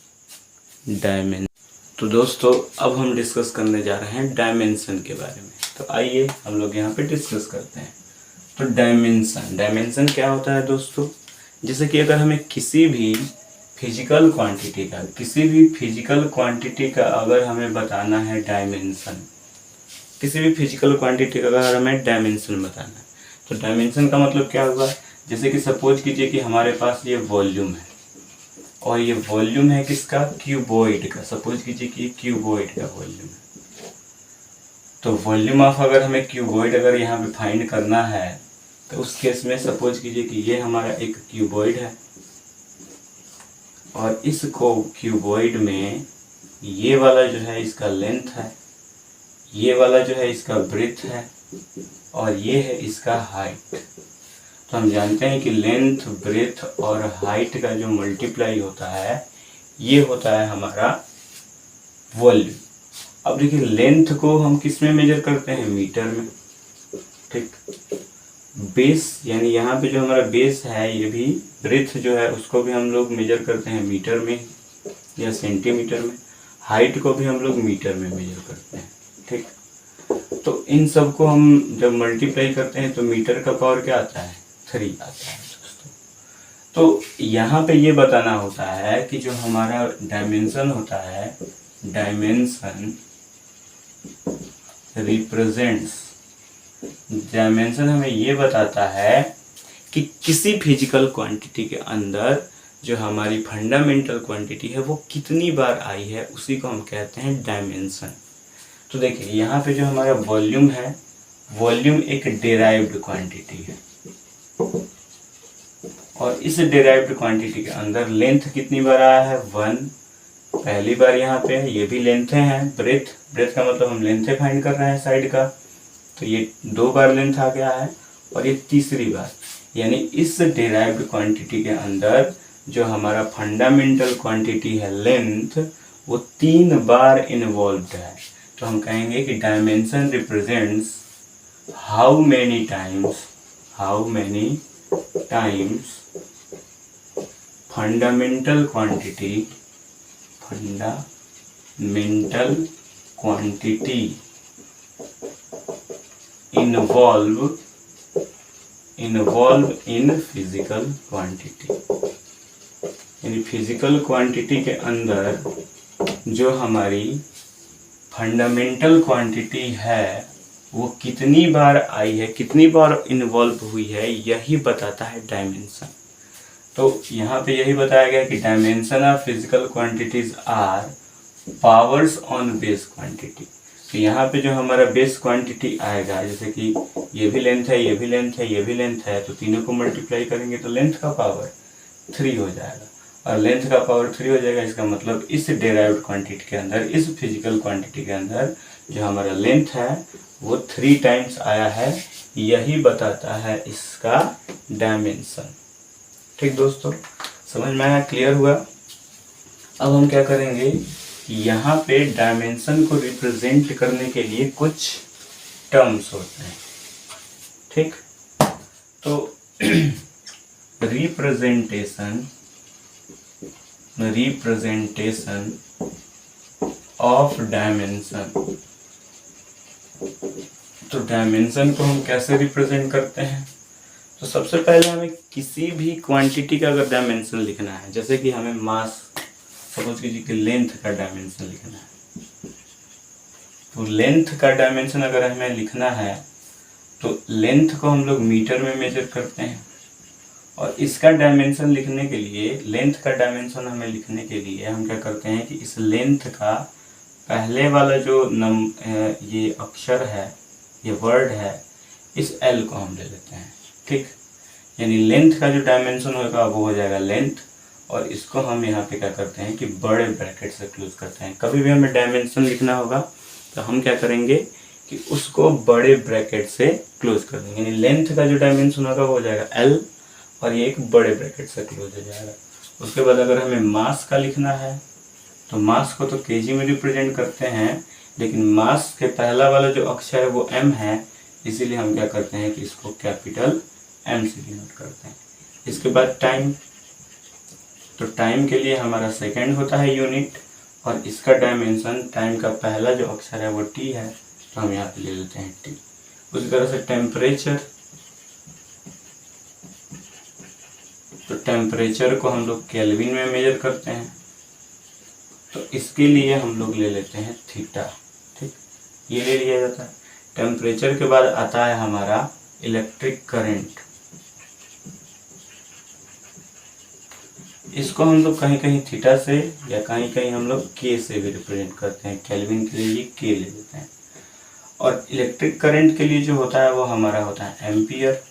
डायमेंशन। तो दोस्तों अब हम डिस्कस करने जा रहे हैं डायमेंशन के बारे में। तो आइए हम लोग यहाँ पे डिस्कस करते हैं। तो डायमेंशन क्या होता है दोस्तों, जैसे कि अगर हमें किसी भी फिजिकल क्वांटिटी का अगर हमें बताना है डायमेंशन, किसी भी फिजिकल क्वांटिटी का अगर हमें डायमेंशन बताना है तो डायमेंशन का मतलब क्या होगा, जैसे कि सपोज कीजिए कि हमारे पास ये वॉल्यूम है और ये वॉल्यूम है किसका, क्यूबॉइड का। सपोज कीजिए कि क्यूबॉइड का वॉल्यूम है, तो वॉल्यूम ऑफ अगर हमें क्यूबॉइड अगर यहाँ पे फाइंड करना है तो उस केस में सपोज कीजिए कि ये हमारा एक क्यूबॉइड है और इस क्यूबॉइड में ये वाला जो है इसका लेंथ है, ये वाला जो है इसका ब्रेथ है और ये है इसका हाइट। तो हम जानते हैं कि लेंथ, ब्रेथ और हाइट का जो मल्टीप्लाई होता है ये होता है हमारा वॉल्यूम। अब देखिए लेंथ को हम किस में मेजर करते हैं, मीटर में। ठीक, बेस यानी यहाँ पे जो हमारा बेस है ये भी, ब्रेथ जो है उसको भी हम लोग मेजर करते हैं मीटर में या सेंटीमीटर में, हाइट को भी हम लोग मीटर में मेजर करते हैं। ठीक, तो इन सब को हम जब मल्टीप्लाई करते हैं तो मीटर का पावर क्या आता है, 3 आता है दोस्तों। तो यहाँ पे ये बताना होता है कि जो हमारा डायमेंशन होता है, डायमेंशन हमें ये बताता है कि किसी फिजिकल क्वांटिटी के अंदर जो हमारी फंडामेंटल क्वांटिटी है वो कितनी बार आई है, उसी को हम कहते हैं डायमेंशन। तो देखिए यहाँ पे जो हमारा वॉल्यूम है, वॉल्यूम एक डेराइव्ड क्वांटिटी है और इस डेराइव्ड क्वांटिटी के अंदर लेंथ कितनी बार आया है, 1 पहली बार यहाँ पे है, ये भी लेंथ है। ब्रेथ का मतलब हम लेंथ फाइंड कर रहे हैं साइड का, तो ये 2 बार लेंथ आ गया है और ये तीसरी बार, यानी इस डेराइव्ड क्वांटिटी के अंदर जो हमारा फंडामेंटल क्वांटिटी है लेंथ, वो 3 बार इन्वॉल्व्ड है। तो हम कहेंगे कि dimension represents how many times fundamental quantity involve in physical quantity, यानी फिजिकल क्वांटिटी के अंदर जो हमारी फंडामेंटल क्वांटिटी है वो कितनी बार आई है, कितनी बार इन्वॉल्व हुई है, यही बताता है डायमेंशन। तो यहाँ पे यही बताया गया कि dimension of physical quantities are powers on base quantity. तो यहाँ पे जो हमारा बेस क्वांटिटी आएगा, जैसे कि ये भी लेंथ है, ये भी लेंथ है, ये भी लेंथ है, तो तीनों को मल्टीप्लाई करेंगे तो लेंथ का पावर 3 हो जाएगा, और लेंथ का पावर 3 हो जाएगा। इसका मतलब इस डेराइव्ड क्वांटिटी के अंदर, इस फिजिकल क्वांटिटी के अंदर जो हमारा लेंथ है वो 3 टाइम्स आया है, यही बताता है इसका डायमेंशन। ठीक दोस्तों, समझ में आया, क्लियर हुआ। अब हम क्या करेंगे, यहाँ पे डायमेंशन को रिप्रेजेंट करने के लिए कुछ टर्म्स होते हैं। ठीक, तो रिप्रेजेंटेशन ऑफ डायमेंशन। तो डायमेंशन को हम कैसे रिप्रेजेंट करते हैं, तो सबसे पहले हमें किसी भी क्वांटिटी का अगर डायमेंशन लिखना है, जैसे कि हमें मास, सपोज कीजिए कि लेंथ का डायमेंशन लिखना है, तो लेंथ का डायमेंशन अगर हमें लिखना है तो लेंथ को हम लोग मीटर में मेजर करते हैं, और इसका डायमेंशन लिखने के लिए, लेंथ का डायमेंशन हमें लिखने के लिए हम क्या करते हैं कि इस लेंथ का पहले वाला जो ये अक्षर है, ये वर्ड है, इस L को हम ले लेते हैं। ठीक, यानी लेंथ का जो डायमेंशन होगा वो हो जाएगा लेंथ, और इसको हम यहाँ पे क्या करते हैं कि बड़े ब्रैकेट से क्लोज करते हैं। कभी भी हमें डायमेंशन लिखना होगा तो हम क्या करेंगे कि उसको बड़े ब्रैकेट से क्लोज कर देंगे, यानी लेंथ का जो डायमेंशन होगा वो हो जाएगा L, और ये एक बड़े ब्रैकेट से क्लोज हो जाएगा। उसके बाद अगर हमें मास का लिखना है तो मास को तो केजी में रिप्रेजेंट करते हैं, लेकिन मास के पहला वाला जो अक्षर है वो M है, इसीलिए हम क्या करते हैं कि इसको कैपिटल M से डिनोट करते हैं। इसके बाद टाइम, तो टाइम के लिए हमारा सेकंड होता है यूनिट, और इसका डायमेंशन, टाइम का पहला जो अक्षर है वो T है, तो हम यहाँ पे ले लेते हैं T। उसी तरह से टेम्परेचर, तो टेम्परेचर को हम लोग केल्विन में मेजर करते हैं, तो इसके लिए हम लोग ले लेते हैं थीटा। ठीक, ये ले लिया जाता है। टेम्परेचर के बाद आता है हमारा इलेक्ट्रिक करंट, इसको हम लोग कहीं कहीं थीटा से या कहीं कहीं हम लोग के से भी रिप्रेजेंट करते हैं, केल्विन के लिए ये के ले लेते हैं। और इलेक्ट्रिक करंट के लिए जो होता है वो हमारा होता है एम्पियर,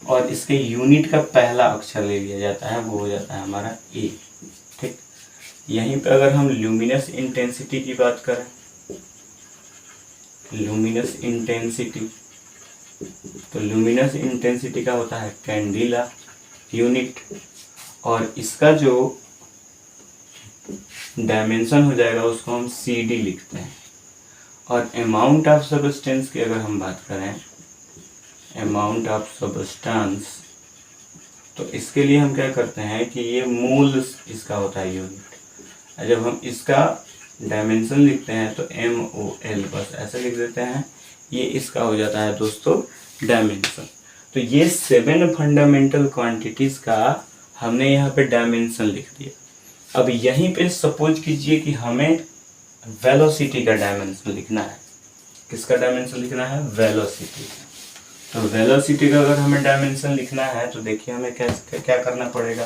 और इसके यूनिट का पहला अक्षर ले लिया जाता है, वो हो जाता है हमारा ए। ठीक, यहीं पे अगर हम ल्यूमिनस इंटेंसिटी की बात करें, ल्यूमिनस इंटेंसिटी, तो ल्यूमिनस इंटेंसिटी का होता है कैंडिला यूनिट, और इसका जो डायमेंशन हो जाएगा उसको हम CD लिखते हैं। और अमाउंट ऑफ सब्सटेंस की अगर हम बात करें, अमाउंट ऑफ सब्सटेंस, तो इसके लिए हम क्या करते हैं कि ये मूल इसका होता है यूनिट। जब हम इसका डायमेंशन लिखते हैं तो MOL बस ऐसे लिख देते हैं, ये इसका हो जाता है दोस्तों डायमेंशन। तो ये 7 फंडामेंटल क्वांटिटीज का हमने यहाँ पे डायमेंशन लिख दिया। अब यहीं पे सपोज कीजिए कि हमें वेलोसिटी का डायमेंशन लिखना है। किसका डायमेंशन लिखना है? वेलोसिटी। तो वेलोसिटी का अगर हमें डायमेंशन लिखना है तो देखिए हमें क्या करना पड़ेगा।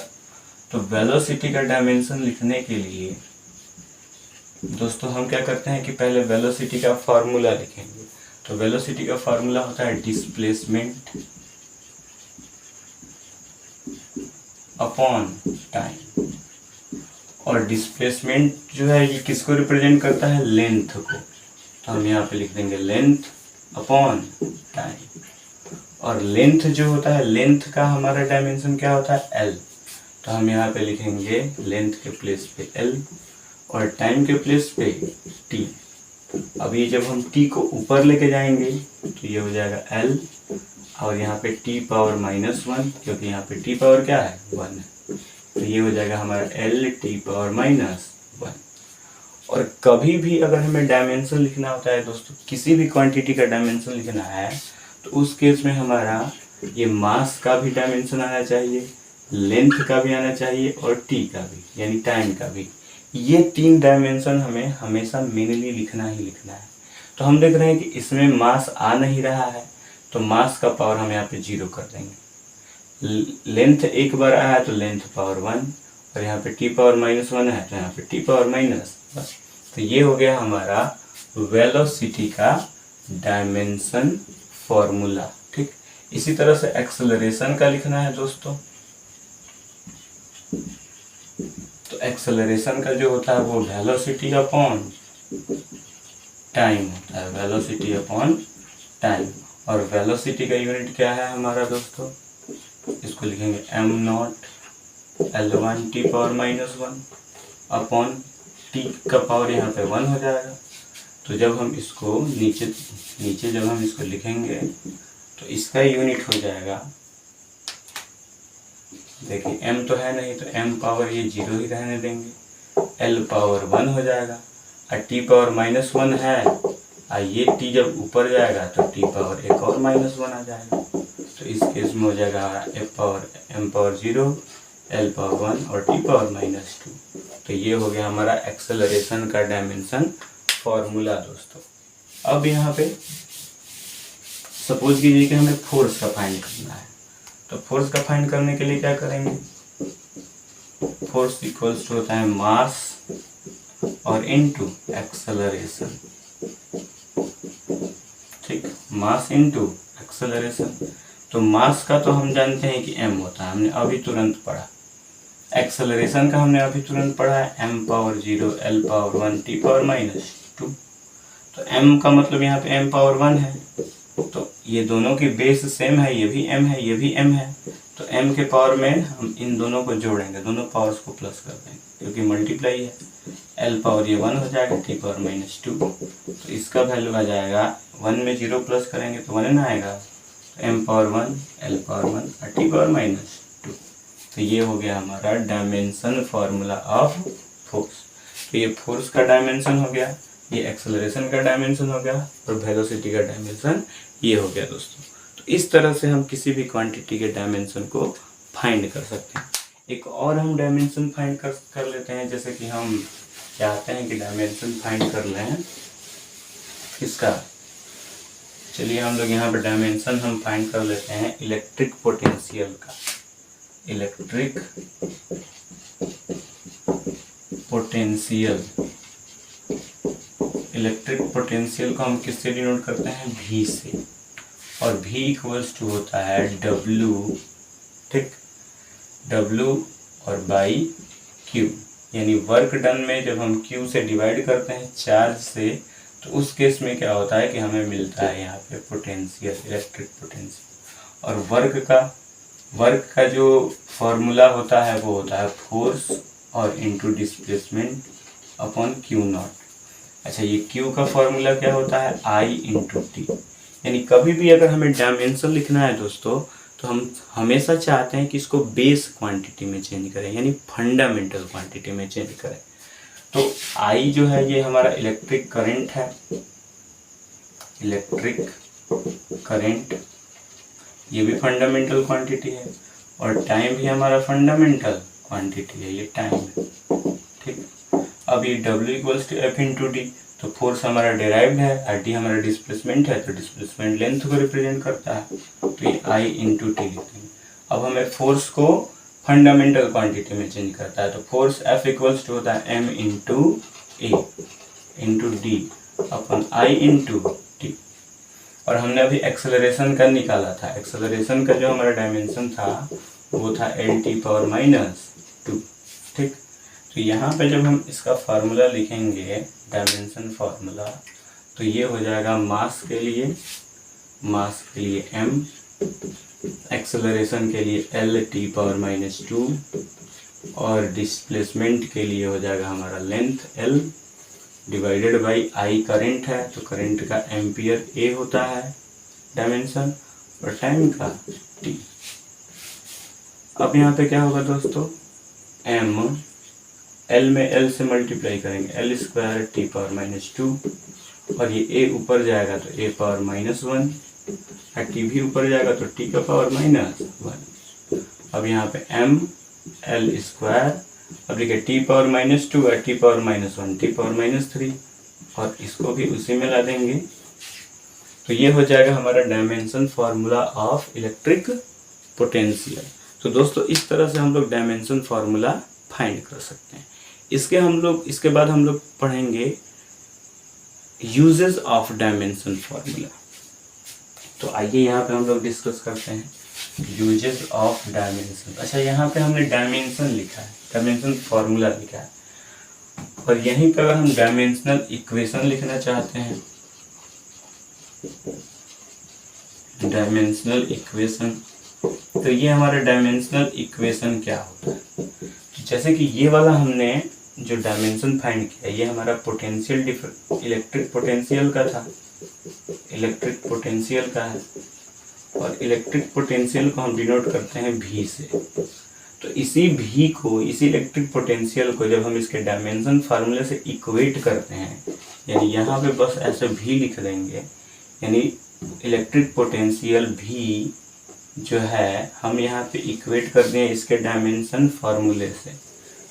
तो वेलोसिटी का डायमेंशन लिखने के लिए दोस्तों हम क्या करते हैं कि पहले वेलोसिटी का फॉर्मूला लिखेंगे। तो वेलोसिटी का फॉर्मूला होता है डिस्प्लेसमेंट अपॉन टाइम, और डिस्प्लेसमेंट जो है ये किसको रिप्रेजेंट करता है? लेंथ को। तो हम यहाँ पे लिख देंगे लेंथ अपॉन टाइम, और लेंथ जो होता है, लेंथ का हमारा डायमेंशन क्या होता है? L। तो हम यहाँ पे लिखेंगे लेंथ के प्लेस पे L और टाइम के प्लेस पे T। अब ये जब हम T को ऊपर लेके जाएंगे तो ये हो जाएगा L, और यहाँ पे T पावर -1, क्योंकि यहाँ पे T पावर क्या है? 1 है। तो ये हो जाएगा हमारा L T पावर -1। और कभी भी अगर हमें डायमेंशन लिखना होता है दोस्तों, किसी भी क्वांटिटी का डायमेंशन लिखना है, तो उस केस में हमारा ये मास का भी डायमेंशन आना चाहिए, लेंथ का भी आना चाहिए और T का भी, यानी टाइम का भी। ये 3 डायमेंशन हमें हमेशा मेनली लिखना ही लिखना है। तो हम देख रहे हैं कि इसमें मास आ नहीं रहा है, तो मास का पावर हम यहाँ पे 0 कर देंगे। लेंथ एक बार आया तो लेंथ पावर 1, और यहाँ पे t पावर -1 है तो यहाँ पे t पावर माइनस। बस, तो ये हो गया हमारा वेलोसिटी का डायमेंशन फॉर्मूला। ठीक, इसी तरह से एक्सेलरेशन का लिखना है दोस्तों। तो एक्सेलरेशन का जो होता है वो वेलोसिटी अपॉन टाइम होता है, वेलोसिटी अपॉन टाइम। और वेलोसिटी का यूनिट क्या है हमारा दोस्तों, इसको लिखेंगे m0 L1 t power -1 upon t का पावर यहाँ पे 1 हो जाएगा। तो जब हम इसको नीचे जब हम इसको लिखेंगे तो इसका यूनिट हो जाएगा, देखिए m तो है नहीं तो m पावर ये 0 ही रहने देंगे, l पावर 1 हो जाएगा, और t पावर -1 है, और ये t जब ऊपर जाएगा तो t पावर एक और -1 आ जाएगा। तो इस केस में हो जाएगा m पावर 0, l पावर 1 और t पावर -2। तो ये हो गया हमारा एक्सेलरेशन का डायमेंशन फॉर्मूला दोस्तों। अब यहाँ पे सपोज कीजिए कि हमें फोर्स का फाइंड करना है, तो फोर्स का फाइंड करने के लिए क्या करेंगे, फोर्स इक्वल्स टू होता है मास और इनटू एक्सेलरेशन। ठीक, मास इनटू एक्सेलरेशन। तो मास का तो हम जानते हैं कि m होता है, हमने अभी तुरंत पढ़ा। एक्सेलरेशन का हमने अभी तुरंत पढ़ा है, m power 0 l power 1 t power -2। तो m का मतलब यहाँ पे m पावर 1 है, तो ये दोनों की बेस सेम है, ये भी m है ये भी m है। तो m के पावर में हम इन दोनों को जोड़ेंगे, दोनों पावर्स को प्लस कर देंगे क्योंकि मल्टीप्लाई है। l पावर ये 1 हो जाएगा, t पावर -2, तो इसका वैल्यू आ जाएगा 1 में 0 प्लस करेंगे तो 1 आएगा, तो m पावर 1 l पावर 1 और t पावर -2। तो ये हो गया हमारा डायमेंशन फार्मूला ऑफ फोर्स। तो ये फोर्स का डायमेंशन हो गया, ये एक्सेलरेशन का डायमेंशन हो गया, और वेलोसिटी का डायमेंशन ये हो गया दोस्तों। तो इस तरह से हम किसी भी क्वांटिटी के डायमेंशन को फाइंड कर सकते हैं। एक और हम डायमेंशन फाइंड कर लेते हैं, जैसे कि हम चाहते हैं कि डायमेंशन फाइंड कर लें इसका। चलिए हम लोग यहाँ पर डायमेंशन हम फाइंड कर लेते हैं इलेक्ट्रिक पोटेंशियल का। इलेक्ट्रिक पोटेंशियल, इलेक्ट्रिक पोटेंशियल को हम किससे डिनोट करते हैं, V से, और V इक्वल्स टू होता है W। ठीक, W और बाई Q, यानी वर्क डन में जब हम Q से डिवाइड करते हैं चार्ज से, तो उस केस में क्या होता है कि हमें मिलता है यहाँ पे पोटेंशियल, इलेक्ट्रिक पोटेंशियल। और वर्क का जो फॉर्मूला होता है वो होता है फोर्स और इनटू डिस्प्लेसमेंट अपॉन Q0। अच्छा, ये Q का फॉर्मूला क्या होता है, I इंटू टी। यानी कभी भी अगर हमें डायमेंशन लिखना है दोस्तों, तो हम हमेशा चाहते हैं कि इसको बेस क्वांटिटी में चेंज करें, यानी फंडामेंटल क्वांटिटी में चेंज करें। तो I जो है ये हमारा इलेक्ट्रिक करंट है, इलेक्ट्रिक करंट ये भी फंडामेंटल क्वांटिटी है, और टाइम भी हमारा फंडामेंटल क्वांटिटी है, ये टाइम है। ठीक, अब ये W equals to F into D, तो फोर्स हमारा डेराइव्ड है और डी हमारा डिस्प्लेसमेंट है, तो डिस्प्लेसमेंट लेंथ को रिप्रेजेंट करता है, तो ये I इंटू टी लिखते हैं। अब हमें फोर्स को फंडामेंटल क्वांटिटी में चेंज करता है, तो फोर्स F इक्वल्स टू होता है M into A into D upon I into T. और हमने अभी एक्सेलरेशन का निकाला था, एक्सेलरेशन का जो हमारा डायमेंशन था वो था LT पावर -2। ठीक, तो यहाँ पे जब हम इसका फार्मूला लिखेंगे, डायमेंशन फार्मूला, तो ये हो जाएगा मास के लिए m, एक्सेलरेशन के लिए LT पावर -2, और डिस्प्लेसमेंट के लिए हो जाएगा हमारा length L divided by I current है, तो करंट का एम्पियर A होता है डायमेंशन, और टाइम का T। अब यहाँ पे क्या होगा दोस्तों, M L में L से मल्टीप्लाई करेंगे, L स्क्वायर T पावर -2, और ये A ऊपर जाएगा तो A पावर -1, और T भी ऊपर जाएगा तो T का पावर -1। अब यहाँ पे M L स्क्वायर अब देखिए t⁻⁻2 और t⁻⁻1 t⁻⁻3 और इसको भी उसी में ला देंगे तो ये हो जाएगा हमारा dimension formula of electric potential. तो दोस्तों इस तरह से हम लोग डायमेंशन फार्मूला फाइंड कर सकते हैं। इसके बाद हम लोग पढ़ेंगे यूजेस ऑफ डायमेंशन फार्मूला। तो आइए यहाँ पे हम लोग डिस्कस करते हैं यूजेस ऑफ डायमेंशन। अच्छा, यहाँ पे हमने डायमेंशन लिखा है, डायमेंशन फार्मूला लिखा है, और यहीं पे अगर हम डायमेंशनल इक्वेशन लिखना चाहते हैं, डायमेंशनल इक्वेशन, तो ये हमारा डायमेंशनल इक्वेशन क्या होता है। जैसे कि ये वाला हमने जो डायमेंशन फाइंड किया, ये हमारा पोटेंशियल इलेक्ट्रिक पोटेंशियल का था, इलेक्ट्रिक पोटेंशियल का है, और इलेक्ट्रिक पोटेंशियल को हम डिनोट करते हैं V से। तो इसी V को, इसी इलेक्ट्रिक पोटेंशियल को जब हम इसके डायमेंशन फार्मूले से इक्वेट करते हैं, यानी यहाँ पे बस ऐसे V लिख देंगे, यानी इलेक्ट्रिक पोटेंशियल V जो है हम यहाँ पे इक्वेट कर दें इसके डायमेंशन फार्मूले से।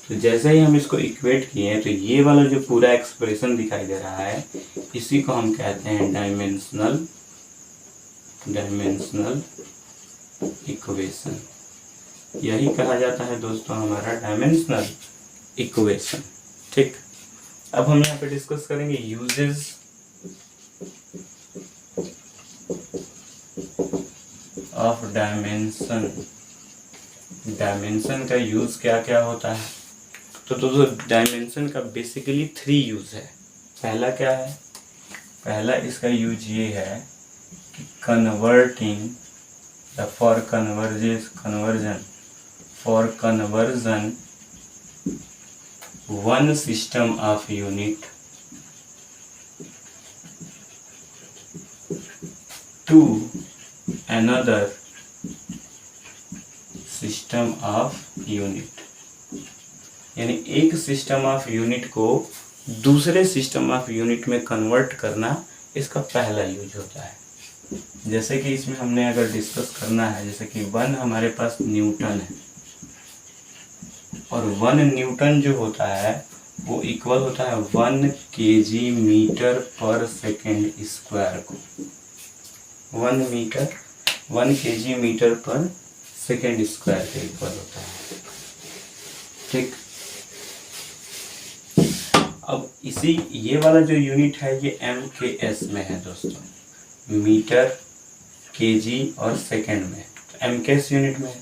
तो जैसे ही हम इसको इक्वेट किए तो ये वाला जो पूरा एक्सप्रेशन दिखाई दे रहा है, इसी को हम कहते हैं डायमेंशनल इक्वेशन। यही कहा जाता है दोस्तों हमारा डायमेंशनल इक्वेशन। ठीक, अब हम यहाँ पे डिस्कस करेंगे यूजेस ऑफ डायमेंशन। डायमेंशन का यूज क्या क्या होता है। तो दोस्तों डायमेंशन का बेसिकली 3 यूज है। पहला क्या है, पहला इसका यूज ये है कि converting for conversion one system of unit to another system of unit, यानी एक सिस्टम ऑफ यूनिट को दूसरे सिस्टम ऑफ यूनिट में कन्वर्ट करना इसका पहला यूज होता है। जैसे कि इसमें हमने अगर डिस्कस करना है, जैसे कि 1 हमारे पास न्यूटन है, और 1 न्यूटन जो होता है वो इक्वल होता है 1 kg metre per second square को। 1 kg metre per second square के इक्वल होता है। ठीक, अब ये वाला जो यूनिट है ये MKS में है दोस्तों, मीटर, kg और सेकेंड में। तो MKS यूनिट में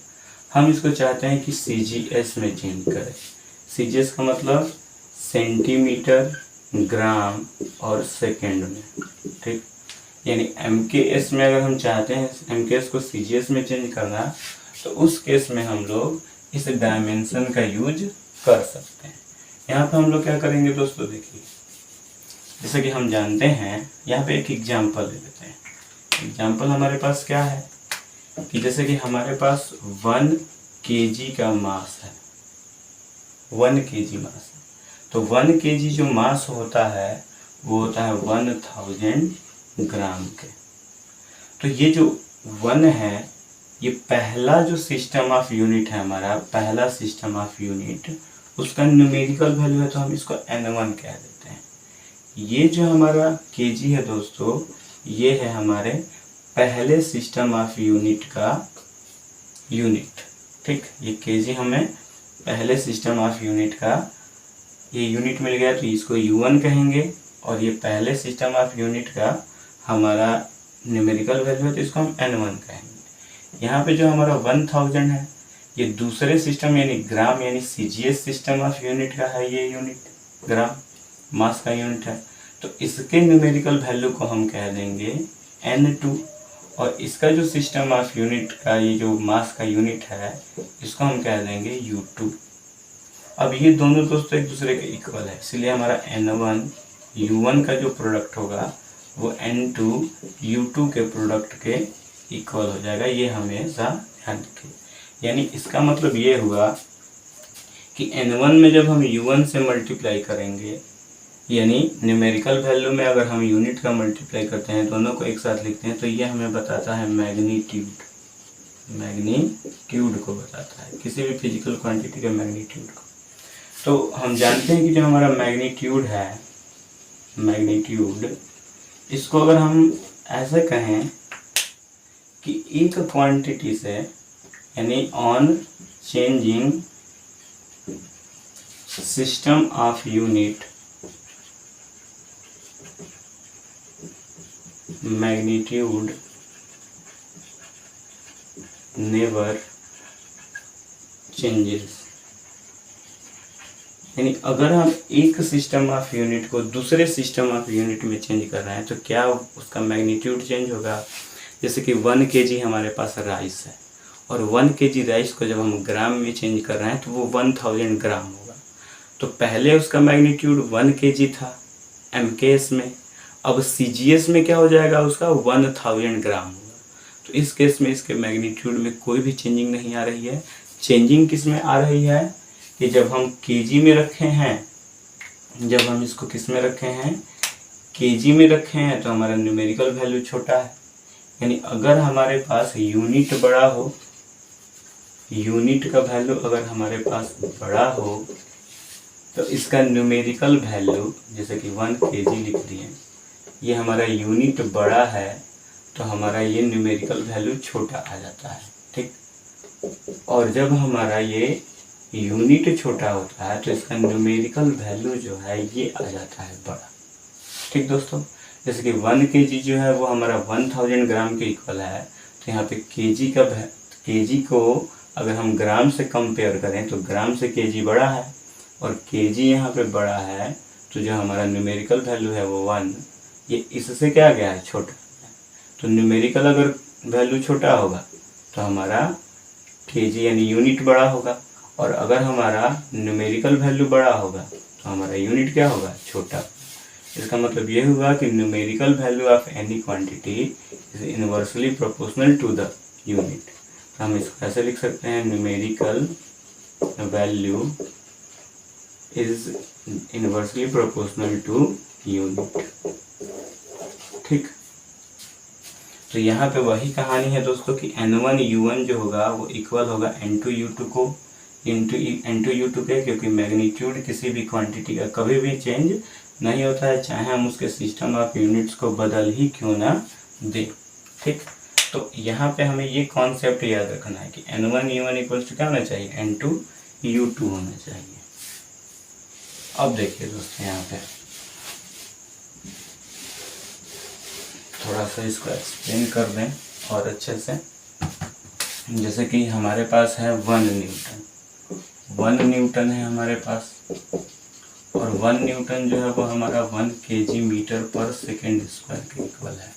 हम इसको चाहते हैं कि CGS में चेंज करें। CGS का मतलब सेंटीमीटर, ग्राम और सेकेंड में। ठीक, यानी MKS में अगर हम चाहते हैं MKS को CGS में चेंज करना, तो उस केस में हम लोग इस डायमेंशन का यूज कर सकते हैं। यहाँ पे हम लोग क्या करेंगे दोस्तों, देखिए जैसे कि हम जानते हैं, यहाँ पे एक एग्जांपल ले लेते हैं। एग्जांपल हमारे पास क्या है कि जैसे कि हमारे पास 1 kg का मास है, 1 kg मास है। तो 1 kg जो मास होता है वो होता है 1000 ग्राम के। तो ये जो 1 है, ये पहला जो सिस्टम ऑफ यूनिट है हमारा, पहला सिस्टम ऑफ यूनिट, उसका न्यूमेरिकल वैल्यू है, तो हम इसको N1 कह देते हैं। ये जो हमारा kg है दोस्तों, ये है हमारे पहले सिस्टम ऑफ यूनिट का यूनिट। ठीक, ये kg हमें पहले सिस्टम ऑफ यूनिट का ये यूनिट मिल गया, तो इसको U1 कहेंगे, और ये पहले सिस्टम ऑफ यूनिट का हमारा न्यूमेरिकल वैल्यू है, तो इसको हम N1 कहेंगे। यहाँ पे जो हमारा 1000 है, ये दूसरे सिस्टम यानी ग्राम यानी CGS सिस्टम ऑफ यूनिट का है, ये यूनिट ग्राम मास का यूनिट है, तो इसके न्यूमेरिकल वैल्यू को हम कह देंगे N2, और इसका जो सिस्टम ऑफ यूनिट का ये जो मास का यूनिट है, इसको हम कह देंगे U2। अब ये दोनों दोस्तों एक दूसरे के इक्वल है, इसलिए हमारा N1 U1 का जो प्रोडक्ट होगा वो N2 U2 के प्रोडक्ट के इक्वल हो जाएगा। ये हमेशा ध्यान रखें। यानी इसका मतलब ये हुआ कि N1 में जब हम U1 से मल्टीप्लाई करेंगे, यानी न्यूमेरिकल वैल्यू में अगर हम यूनिट का मल्टीप्लाई करते हैं, दोनों को एक साथ लिखते हैं, तो ये हमें बताता है मैग्नीट्यूड, मैग्नीट्यूड को बताता है, किसी भी फिजिकल क्वांटिटी के मैग्नीट्यूड को। तो हम जानते हैं कि जो हमारा मैग्नीट्यूड है, मैग्नीट्यूड, इसको अगर हम ऐसे कहें कि एक क्वांटिटी से, यानी on changing system of unit, magnitude never changes. यानी अगर हम एक सिस्टम ऑफ यूनिट को दूसरे सिस्टम ऑफ यूनिट में चेंज कर रहे हैं तो क्या उसका मैग्नीट्यूड चेंज होगा। जैसे कि 1 kg हमारे पास राइस है और 1 kg राइस को जब हम ग्राम में चेंज कर रहे हैं तो वो 1000 ग्राम होगा। तो पहले उसका मैग्नीट्यूड 1 kg था MKS में, अब CGS में क्या हो जाएगा, उसका 1000 ग्राम होगा। तो इस केस में इसके मैग्नीट्यूड में कोई भी चेंजिंग नहीं आ रही है। चेंजिंग किस में आ रही है कि जब हम केजी में रखे हैं, जब हम इसको किस में रखे हैं, केजी में रखे हैं, तो हमारा न्यूमेरिकल वैल्यू छोटा है। यानी अगर हमारे पास यूनिट बड़ा हो, यूनिट का वैल्यू अगर हमारे पास बड़ा हो तो इसका न्यूमेरिकल वैल्यू, जैसे कि 1 kg लिख दिए, ये हमारा यूनिट बड़ा है तो हमारा ये न्यूमेरिकल वैल्यू छोटा आ जाता है। ठीक, और जब हमारा ये यूनिट छोटा होता है तो इसका न्यूमेरिकल वैल्यू जो है ये आ जाता है बड़ा। ठीक दोस्तों, जैसे कि 1 kg जो है वो हमारा 1000 ग्राम के इक्वल है, तो यहाँ पे केजी को अगर हम ग्राम से कंपेयर करें तो ग्राम से केजी बड़ा है और केजी यहाँ पे बड़ा है, तो जो हमारा न्यूमेरिकल वैल्यू है वो 1, ये इससे क्या गया है, छोटा। तो न्यूमेरिकल अगर वैल्यू छोटा होगा तो हमारा केजी यानी यूनिट बड़ा होगा, और अगर हमारा न्यूमेरिकल वैल्यू बड़ा होगा तो हमारा यूनिट क्या होगा, छोटा। इसका मतलब ये हुआ कि numerical value of any quantity is inversely proportional to the unit. तो हम इसको ऐसे लिख सकते हैं, numerical value is inversely proportional to unit. ठीक, तो यहाँ पे वही कहानी है दोस्तों कि N1U1 जो होगा वो इक्वल होगा N2U2 को N2U2 के, क्योंकि मैग्नीट्यूड किसी भी क्वांटिटी का कभी भी चेंज नहीं होता है, चाहे हम उसके सिस्टम ऑफ यूनिट्स को बदल ही क्यों ना दें। ठीक, तो यहाँ पे हमें ये कॉन्सेप्ट याद रखना है कि N1U1 इक्वल्स टू क्या होना चाहिए, N2U2 होना चाहिए। अब देखिए दोस्तों, यहाँ पे थोड़ा सा इसको एक्सप्लेन कर दें और अच्छे से। जैसे कि हमारे पास है 1 न्यूटन, 1 न्यूटन है हमारे पास, और 1 न्यूटन जो है वो हमारा 1 kg metre per second square के इक्वल है।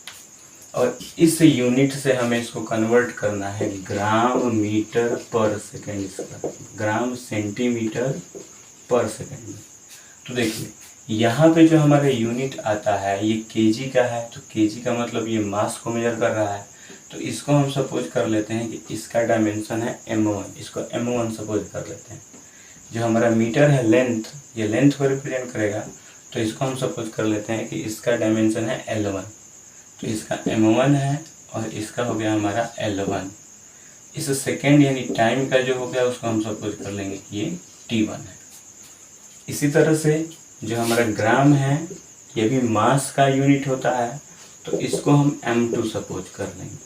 और इस यूनिट से हमें इसको कन्वर्ट करना है ग्राम metre per second square, gram centimetre पर सेकेंड में। तो देखिए यहाँ पे जो हमारा यूनिट आता है ये केजी का है, तो केजी का मतलब ये मास को मेजर कर रहा है। तो इसको हम सपोज कर लेते हैं कि इसका डायमेंशन है m1, इसको m1 सपोज कर लेते हैं। जो हमारा मीटर है लेंथ, ये लेंथ को रिप्रेजेंट करेगा, तो इसको हम सपोज कर लेते हैं कि इसका डायमेंशन है L1, तो इसका m1 है और इसका हो गया हमारा L1। इस सेकेंड यानी टाइम का जो हो गया उसको हम सपोज कर लेंगे कि ये T1 है। इसी तरह से जो हमारा ग्राम है ये भी मास का यूनिट होता है, तो इसको हम m2 सपोज कर लेंगे।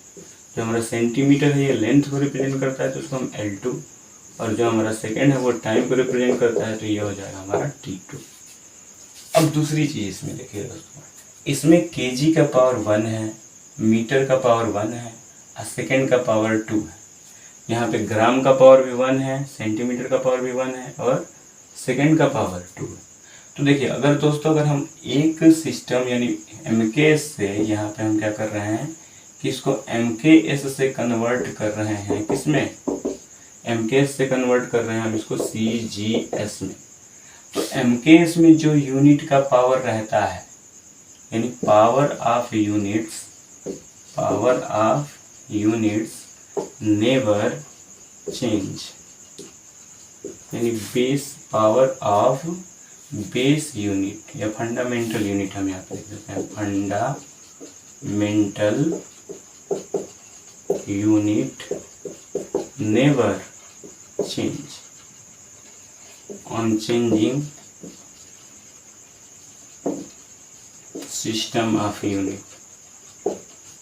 जो हमारा सेंटीमीटर है ये लेंथ को रिप्रेजेंट करता है, तो उसको हम L2, और जो हमारा सेकेंड है वो टाइम को रिप्रेजेंट करता है, तो ये हो जाएगा हमारा T2। अब दूसरी चीज़ इसमें देखिए दोस्तों, इसमें केजी का पावर 1 है, मीटर का पावर 1 है और सेकेंड का पावर 2 है। यहाँ पे ग्राम का पावर भी 1 है, सेंटीमीटर का पावर भी 1 है और सेकेंड का पावर 2 है। तो देखिए अगर दोस्तों अगर हम एक सिस्टम यानी MKS से, यहाँ पे हम क्या कर रहे हैं कि इसको MKS से कन्वर्ट कर रहे हैं, किसमें, MKS से कन्वर्ट कर रहे हैं हम इसको CGS में। तो MKS में जो यूनिट का पावर रहता है, यानी power of units never change, यानी पावर ऑफ बेस यूनिट या फंडामेंटल यूनिट हम यहाँ पे लिख देते हैं, fundamental unit never change. On changing system of unit.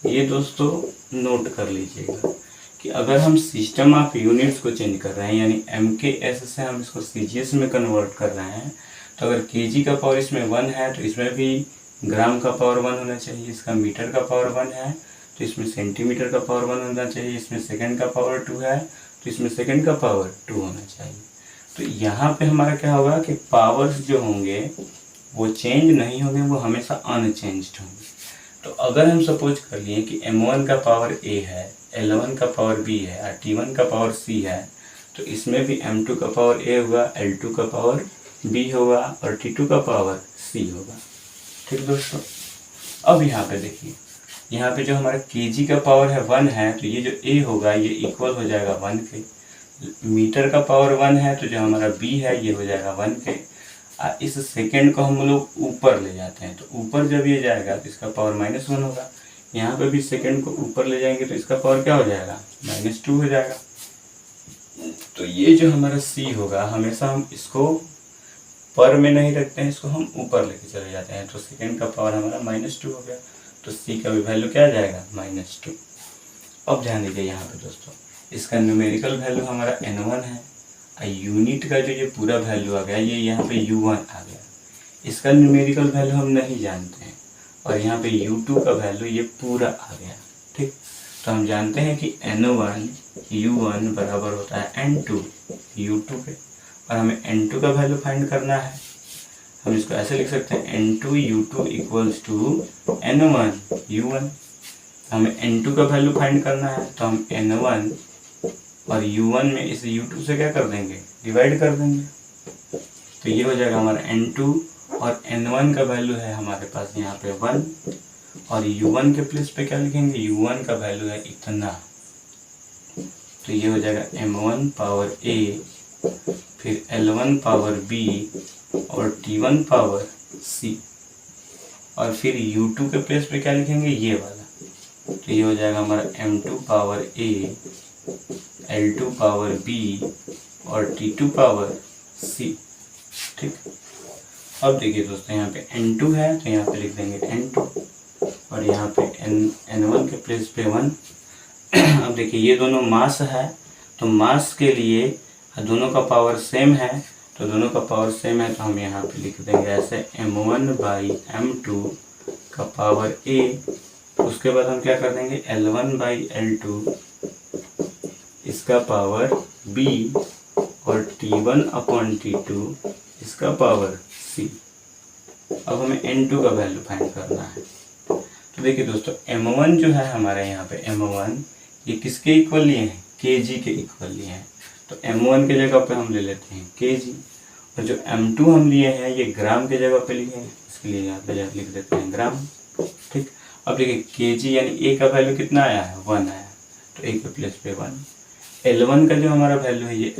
ये दोस्तों नोट कर लीजिएगा कि अगर हम सिस्टम ऑफ यूनिट्स को चेंज कर रहे हैं, यानी MKS से हम इसको CGS में कन्वर्ट कर रहे हैं, तो अगर kg का पावर इसमें 1 है तो इसमें भी ग्राम का पावर 1 होना चाहिए। इसका मीटर का पावर 1 है तो इसमें सेंटीमीटर का पावर 1 होना चाहिए। इसमें सेकंड का पावर 2 है तो इसमें सेकंड का पावर 2 होना चाहिए। तो यहाँ पे हमारा क्या होगा कि पावर्स जो होंगे वो चेंज नहीं होंगे, वो हमेशा अनचेंज्ड होंगे। तो अगर हम सपोज कर लिए कि M1 का पावर A है, L1 का पावर B है और T1 का पावर C है, तो इसमें भी M2 का पावर A होगा, L2 का पावर B होगा और T2 का पावर C होगा। ठीक दोस्तों, अब यहाँ पे देखिए, यहाँ पे जो हमारा kg का पावर है 1 है, तो ये जो A होगा ये इक्वल हो जाएगा 1 के। मीटर का पावर 1 है तो जो हमारा B है ये हो जाएगा 1 के। इस सेकंड को हम लोग ऊपर ले जाते हैं, तो ऊपर जब ये जाएगा तो इसका पावर -1 होगा। यहाँ पे भी सेकंड को ऊपर ले जाएंगे तो इसका पावर क्या हो जाएगा, -2 हो जाएगा। तो ये जो हमारा C होगा, हमेशा हम इसको पर में नहीं रखते हैं, इसको हम ऊपर लेके चले जाते हैं। तो सेकंड का पावर हमारा -2 हो गया, तो C का भी वैल्यू क्या आ जाएगा, -2। अब ध्यान दीजिए यहाँ पे दोस्तों, इसका न्यूमेरिकल वैल्यू हमारा N1 है और यूनिट का जो ये पूरा वैल्यू आ गया ये यहाँ पे U1 आ गया। इसका न्यूमेरिकल वैल्यू हम नहीं जानते हैं और यहाँ पे U2 का वैल्यू ये पूरा आ गया। ठीक, तो हम जानते हैं कि N1 U1 बराबर होता है N2 U2 के, और हमें N2 का वैल्यू फाइंड करना है। हम इसको ऐसे लिख सकते हैं N2 U2 equals to N1 U1। हमें N2 का वैल्यू फाइंड करना है, तो हम N1 और U1 में इस U2 से क्या कर देंगे, डिवाइड कर देंगे। तो ये हो जाएगा हमारा N2 और N1 का वैल्यू है हमारे पास यहाँ पे 1, और U1 के प्लेस पे क्या लिखेंगे, U1 का वैल्यू है इतना। तो ये हो जाएगा M1 पावर A, फिर L1 पावर B और T1 पावर C, और फिर U2 के प्लेस पे क्या लिखेंगे, ये वाला। तो ये हो जाएगा हमारा M2 power A, L2 power B और T2 पावर C। ठीक, अब देखिए दोस्तों, यहाँ पे N2 है तो यहाँ पे लिख देंगे N2, और यहाँ पे N1 के प्लेस पे 1। अब देखिए ये दोनों मास है, तो मास के लिए दोनों का पावर सेम है, तो दोनों का पावर सेम है तो हम यहाँ पे लिख देंगे ऐसे M1 बाई M2 का पावर A। उसके बाद हम क्या कर देंगे, L1 बाई L2 इसका पावर B और T1 अपॉन T2 इसका पावर C। अब हमें N2 का वैल्यू फाइंड करना है। तो देखिए दोस्तों, M1 जो है हमारे यहाँ पे M1 ये किसके इक्वल लिए हैं, kg के इक्वल लिए हैं। तो M1 के जगह पे हम ले लेते हैं kg, और जो M2 हम लिए हैं ये ग्राम के जगह पे लिए हैं, इसके लिए यहाँ पे लिख देते हैं ग्राम। ठीक, अब देखिए kg यानी A का वैल्यू कितना आया है, 1 आया, तो A के प्लेस पे 1। L1 का जो हमारा वैल्यू है ये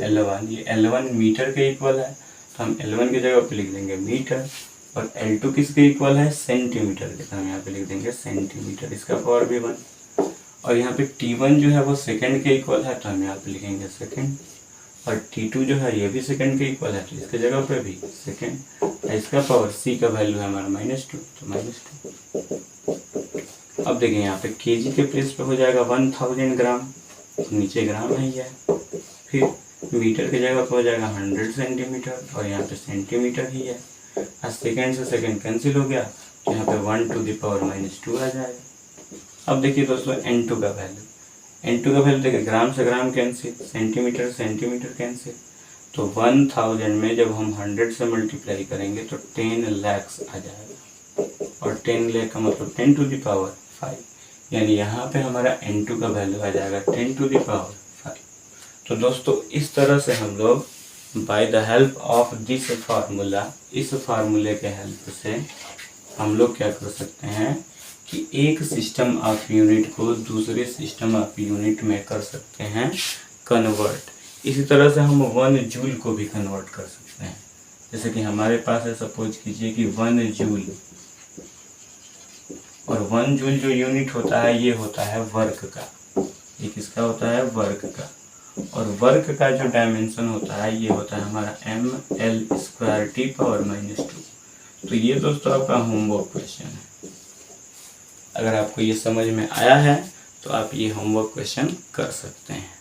L1 मीटर के इक्वल है, तो हम L1 की जगह पे लिख देंगे मीटर, और L2 किसके इक्वल है, सेंटीमीटर के, तो हम यहाँ पे लिख देंगे सेंटीमीटर, इसका पावर भी 1। और यहाँ पे T1 जो है वो सेकंड के इक्वल है, तो हम यहाँ पे लिखेंगे सेकंड, और T2 जो है ये भी सेकंड के इक्वल है, तो इसके जगह पे भी सेकंड। इसका पावर C का वैल्यू है हमारा -2, तो -2। अब देखिए यहाँ पे kg के प्लेस पे हो जाएगा 1000 ग्राम, नीचे ग्राम है ये। फिर मीटर की जगह पे हो जाएगा 100 सेंटीमीटर, और यहाँ पे सेंटीमीटर ही है। आज सेकंड से सेकंड कैंसिल हो गया, तो यहाँ पे 1 टू द पावर -2 आ जाएगा। अब देखिए दोस्तों N2 का वैल्यू देखिए, ग्राम से gram cancel, centimetre centimetre cancel, तो 1000 में जब हम 100 से मल्टीप्लाई करेंगे तो 10 लाख आ जाएगा, और 10 लाख का मतलब 10 टू द पावर 5, यानी यहाँ पे हमारा N2 का वैल्यू आ जाएगा 10 टू द पावर 5। तो दोस्तों इस तरह से हम लोग by the help of this formula, इस फार्मूले के हेल्प से हम लोग क्या कर सकते हैं कि एक सिस्टम ऑफ यूनिट को दूसरे सिस्टम ऑफ यूनिट में कर सकते हैं कन्वर्ट। इसी तरह से हम 1 जूल को भी कन्वर्ट कर सकते हैं। जैसे कि हमारे पास है, सपोज कीजिए कि 1 जूल, और 1 जूल जो यूनिट होता है ये होता है वर्क का। ये किसका होता है, वर्क का। और वर्क का जो डायमेंशन होता है ये होता है हमारा ml²T⁻²। तो ये दोस्तों आपका होमवर्क क्वेश्चन है। अगर आपको ये समझ में आया है तो आप ये होमवर्क क्वेश्चन कर सकते हैं।